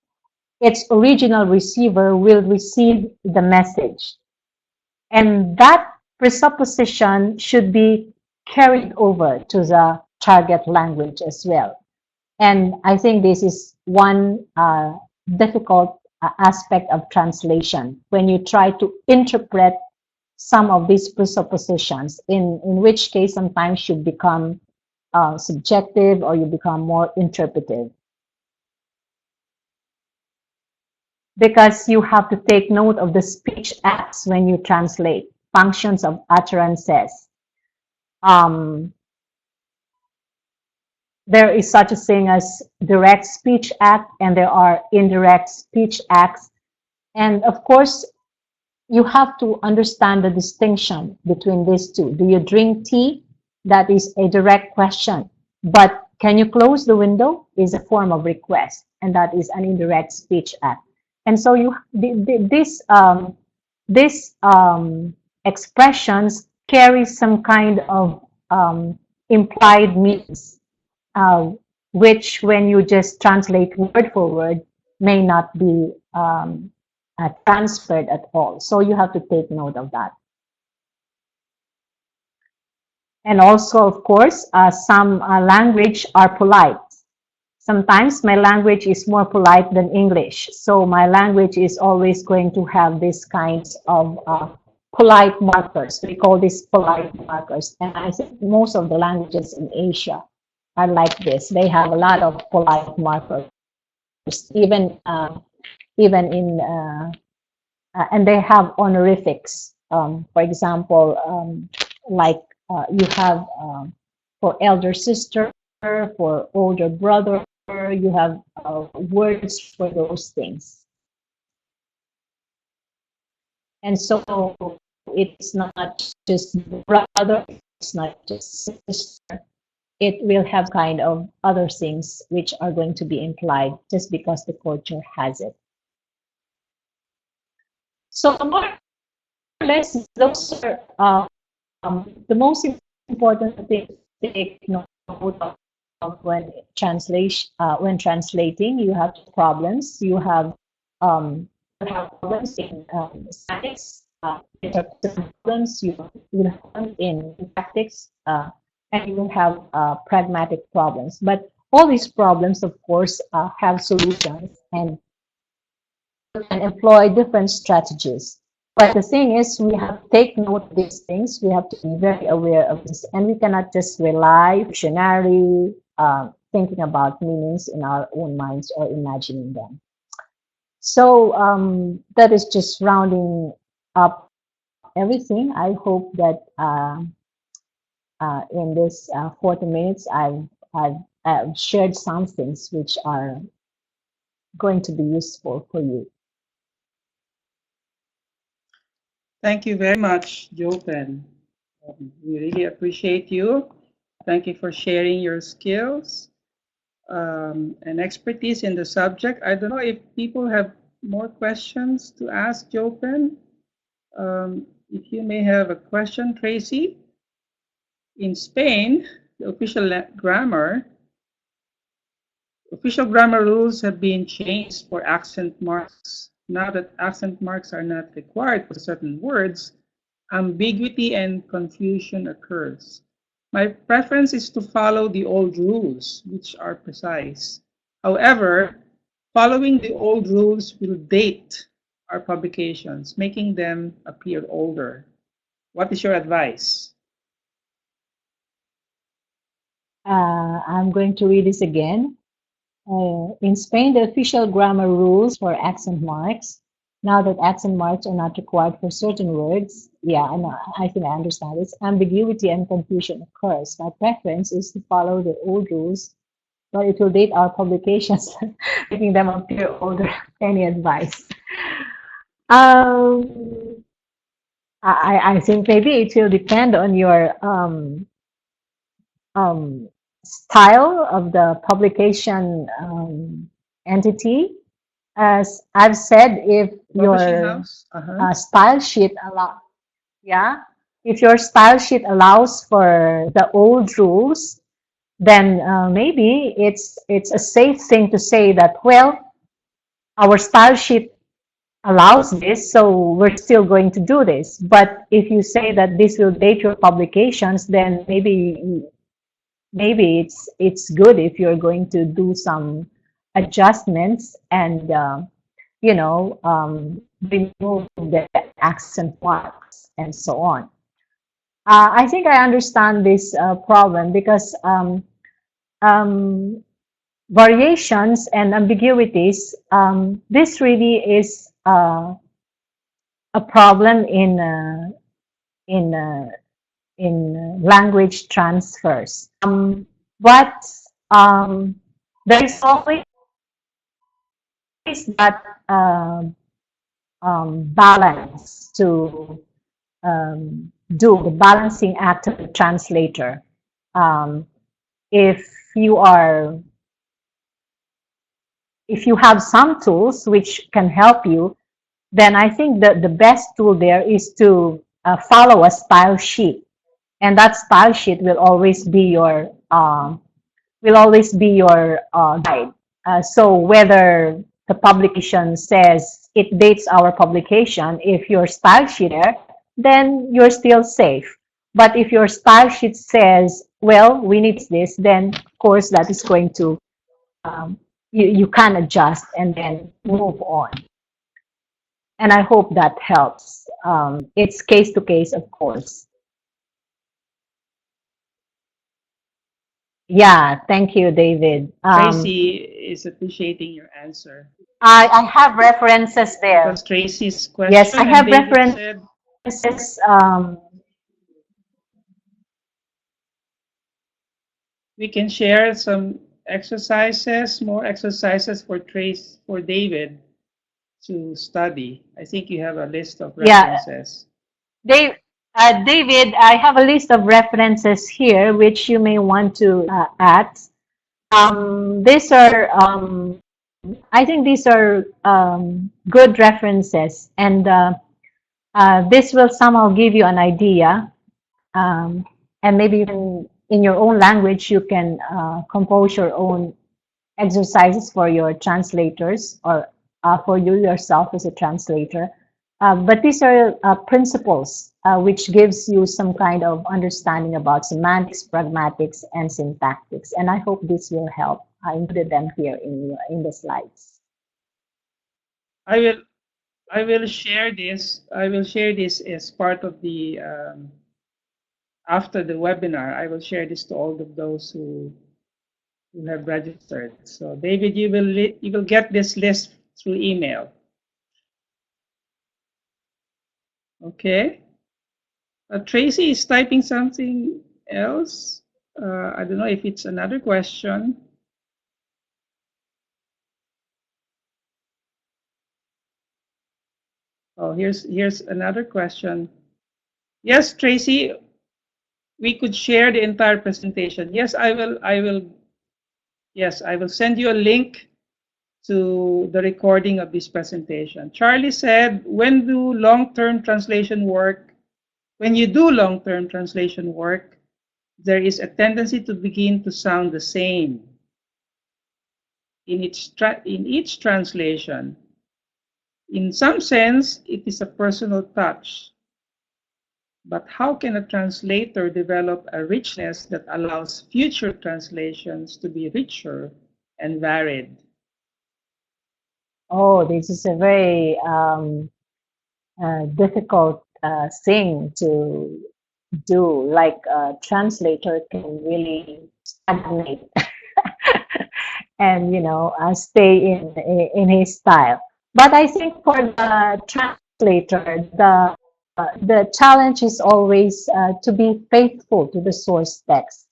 its original receiver will receive the message. And that presupposition should be carried over to the target language as well. And I think this is one difficult aspect of translation, when you try to interpret some of these presuppositions, in which case sometimes you become subjective or you become more interpretive. Because you have to take note of the speech acts when you translate, functions of utterances. There is such a thing as direct speech act, and there are indirect speech acts. And of course, you have to understand the distinction between these two. Do you drink tea? That is a direct question. But can you close the window? Is a form of request, and that is an indirect speech act. And so these expressions carry some kind of implied meanings, which when you just translate word for word may not be transferred at all. So you have to take note of that. And also, of course, some language are polite. Sometimes my language is more polite than English. So my language is always going to have these kinds of polite markers. We call these polite markers. And I think most of the languages in Asia are like this. They have a lot of polite markers, even in, and they have honorifics. For example, like you have for elder sister, for older brother, you have words for those things. And so it's not just brother, it's not just sister. It will have kind of other things which are going to be implied just because the culture has it. So more or less, those are the most important thing to take note of when translating. You have problems. You have problems in semantics. Problems you will have in tactics, and you will have pragmatic problems. But all these problems, of course, have solutions, and you can employ different strategies. But the thing is, we have to take note of these things. We have to be very aware of this, and we cannot just rely dictionary, thinking about meanings in our own minds or imagining them. So that is just rounding up everything. I hope that in this 40 minutes, I've shared some things which are going to be useful for you. Thank you very much, Jophen. We really appreciate you. Thank you for sharing your skills and expertise in the subject. I don't know if people have more questions to ask Jophen. If you may have a question, Tracy. In Spain, the official grammar rules have been changed for accent marks. Now that accent marks are not required for certain words, ambiguity and confusion occurs. My preference is to follow the old rules, which are precise. However, following the old rules will date our publications, making them appear older. What is your advice? I'm going to read this again. In Spain, the official grammar rules for accent marks. Now that accent marks are not required for certain words, yeah, I think I understand this. Ambiguity and confusion occurs. My preference is to follow the old rules, but it will date our publications, making them appear older. Any advice? Um, I think maybe it will depend on your style of the publication entity. As I've said, if Publishing your house? Uh-huh. style sheet yeah, if your style sheet allows for the old rules, then maybe it's a safe thing to say that, well, our style sheet allows this, so we're still going to do this. But if you say that this will date your publications, then maybe it's good if you're going to do some adjustments and remove the accent marks and so on. I think I understand this problem because um, variations and ambiguities, this really is a problem in uh, in language transfers. But there is always that balance to do the balancing act of the translator. Um, if you are, if you have some tools which can help you, then I think that the best tool there is to follow a style sheet, and that style sheet will always be your guide. So whether the publication says it dates our publication, if your style sheet there, then you're still safe. But if your style sheet says, well, we need this, then of course that is going to, you can adjust and then move on. And I hope that helps. It's case to case, of course. Yeah, thank you, David. Tracy is appreciating your answer. I have references there. Because Tracy's question, Yes, I have David references. said, we can share some exercises, more exercises for David to study. I think you have a list of references. David, I have a list of references here which you may want to add. These are, I think these are good references, and this will somehow give you an idea, and maybe you can, in your own language, you can compose your own exercises for your translators or for you yourself as a translator. But these are principles which gives you some kind of understanding about semantics, pragmatics, and syntactics. And I hope this will help. I included them here in the slides. I will share this. I will share this as part of the after the webinar. I will share this to all of those who have registered. So David, you will get this list through email. Okay. Tracy is typing something else. I don't know if it's another question. Oh, here's another question. Yes, Tracy, we could share the entire presentation. Yes, I will. Yes, I will send you a link to the recording of this presentation. Charlie said, when you do long-term translation work, there is a tendency to begin to sound the same in each translation. In some sense, it is a personal touch. But how can a translator develop a richness that allows future translations to be richer and varied? Oh, this is a very difficult thing to do. Like a translator can really stagnate and stay in his style. But I think for the translator, the challenge is always to be faithful to the source text.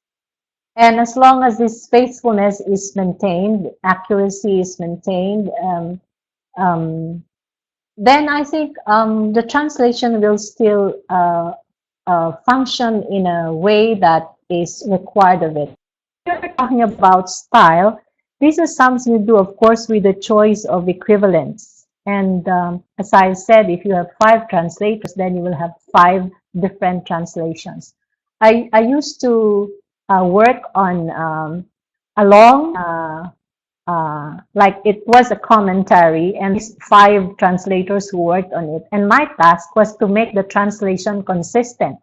And as long as this faithfulness is maintained, accuracy is maintained, then I think the translation will still function in a way that is required of it. We're talking about style. This is something you do, of course, with the choice of equivalents. And as I said, if you have 5 translators, then you will have 5 different translations. I used to work on a long, like it was a commentary, and 5 translators who worked on it. And my task was to make the translation consistent.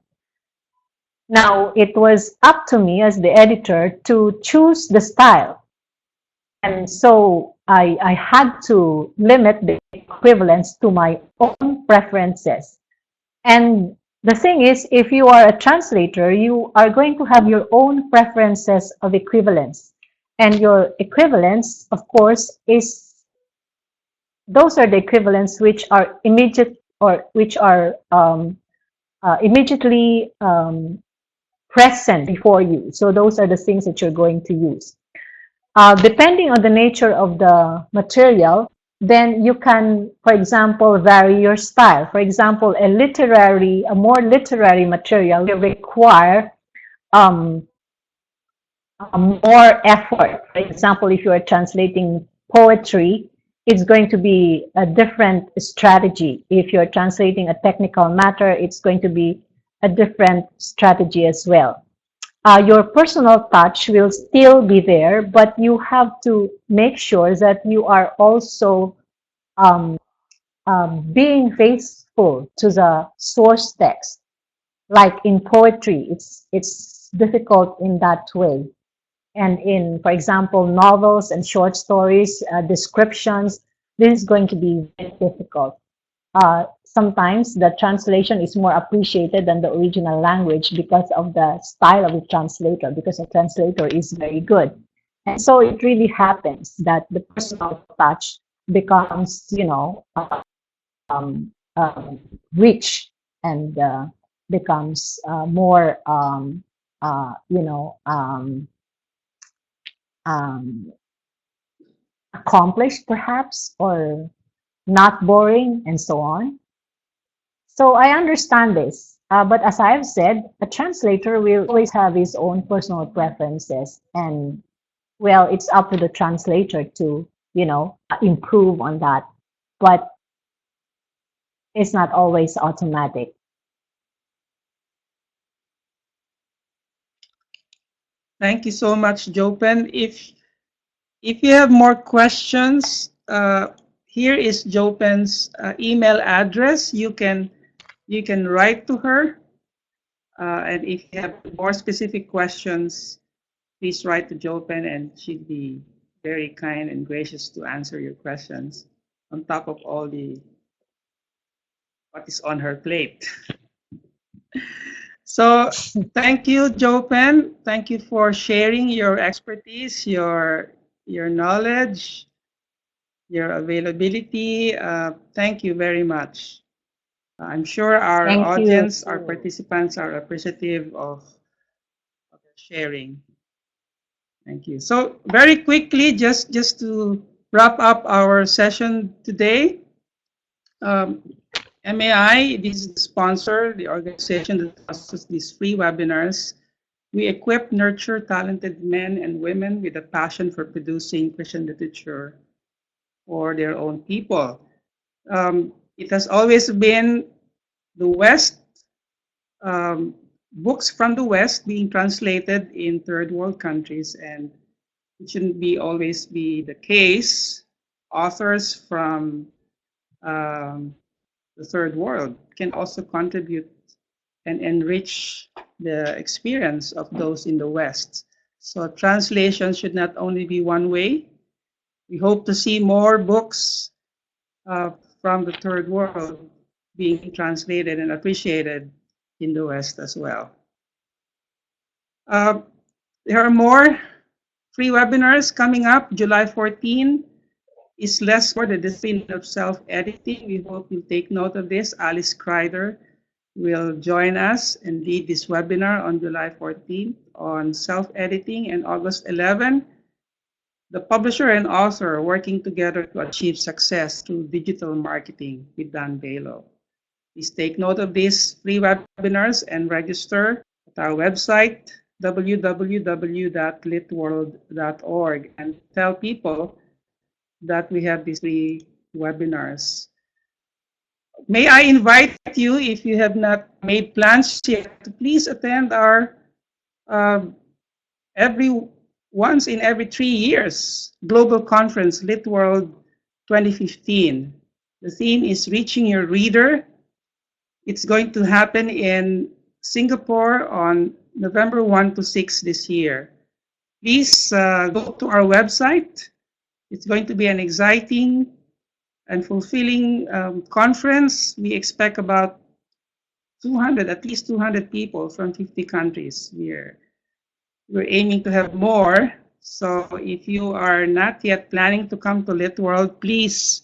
Now, it was up to me as the editor to choose the style. And so I had to limit the equivalence to my own preferences. And the thing is, if you are a translator, you are going to have your own preferences of equivalence. And your equivalence, of course, those are the equivalents which are immediate or which are immediately present before you. So those are the things that you're going to use. Depending on the nature of the material, then you can, for example, vary your style. For example, a more literary material will require more effort. For example, if you are translating poetry, it's going to be a different strategy. If you're translating a technical matter, it's going to be a different strategy as well. Your personal touch will still be there, but you have to make sure that you are also being faithful to the source text. Like in poetry, it's difficult in that way. And in, for example, novels and short stories, descriptions, this is going to be very difficult. Sometimes the translation is more appreciated than the original language because of the style of the translator, because the translator is very good. And so it really happens that the personal touch becomes, rich and becomes more, accomplished, perhaps, or not boring, and so on. So I understand this, but as I have said, a translator will always have his own personal preferences, and well, it's up to the translator to, improve on that, but it's not always automatic. Thank you so much, Jophen. If you have more questions, here is Jophen's email address. You can write to her, and if you have more specific questions, please write to Jophen, and she'd be very kind and gracious to answer your questions on top of all what is on her plate. So thank you, Jophen. Thank you for sharing your expertise, your knowledge, your availability. Thank you very much. I'm sure our audience, our participants are appreciative of sharing. Thank you. So very quickly, just to wrap up our session today, MAI, this is the sponsor, the organization that hosts these free webinars. We equip, nurture talented men and women with a passion for producing Christian literature for their own people. It has always been the West, books from the West being translated in third world countries, and it shouldn't be always be the case. Authors from the third world can also contribute and enrich the experience of those in the West. So translation should not only be one way. We hope to see more books from the third world being translated and appreciated in the West as well. There are more free webinars coming up. July 14 is less for the discipline of self-editing. We hope you'll take note of this. Alice Kreider will join us and lead this webinar on July 14th on self-editing, and August 11, the publisher and author working together to achieve success through digital marketing with Dan Balo. Please take note of these free webinars and register at our website, www.litworld.org, and tell people that we have these free webinars. May I invite you, if you have not made plans yet, to please attend our once in every 3 years global conference, Lit World 2015. The theme is Reaching Your Reader. It's going to happen in Singapore on November 1 to 6 this year. Please go to our website. It's going to be an exciting and fulfilling conference. We expect about at least 200 people from 50 countries. We're aiming to have more. So if you are not yet planning to come to Lit World, please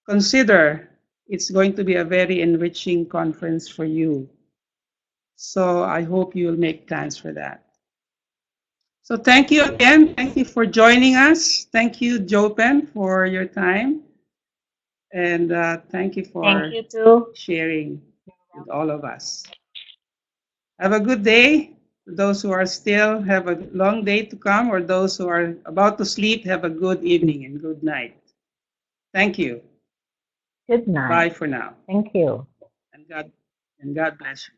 consider. It's going to be a very enriching conference for you. So I hope you'll make plans for that. So thank you again. Thank you for joining us. Thank you, Jophen, for your time. And thank you for sharing with all of us. Have a good day. Those who are still have a long day to come, or those who are about to sleep, have a good evening and good night. Thank you. Good night. Bye for now. Thank you. And God bless you.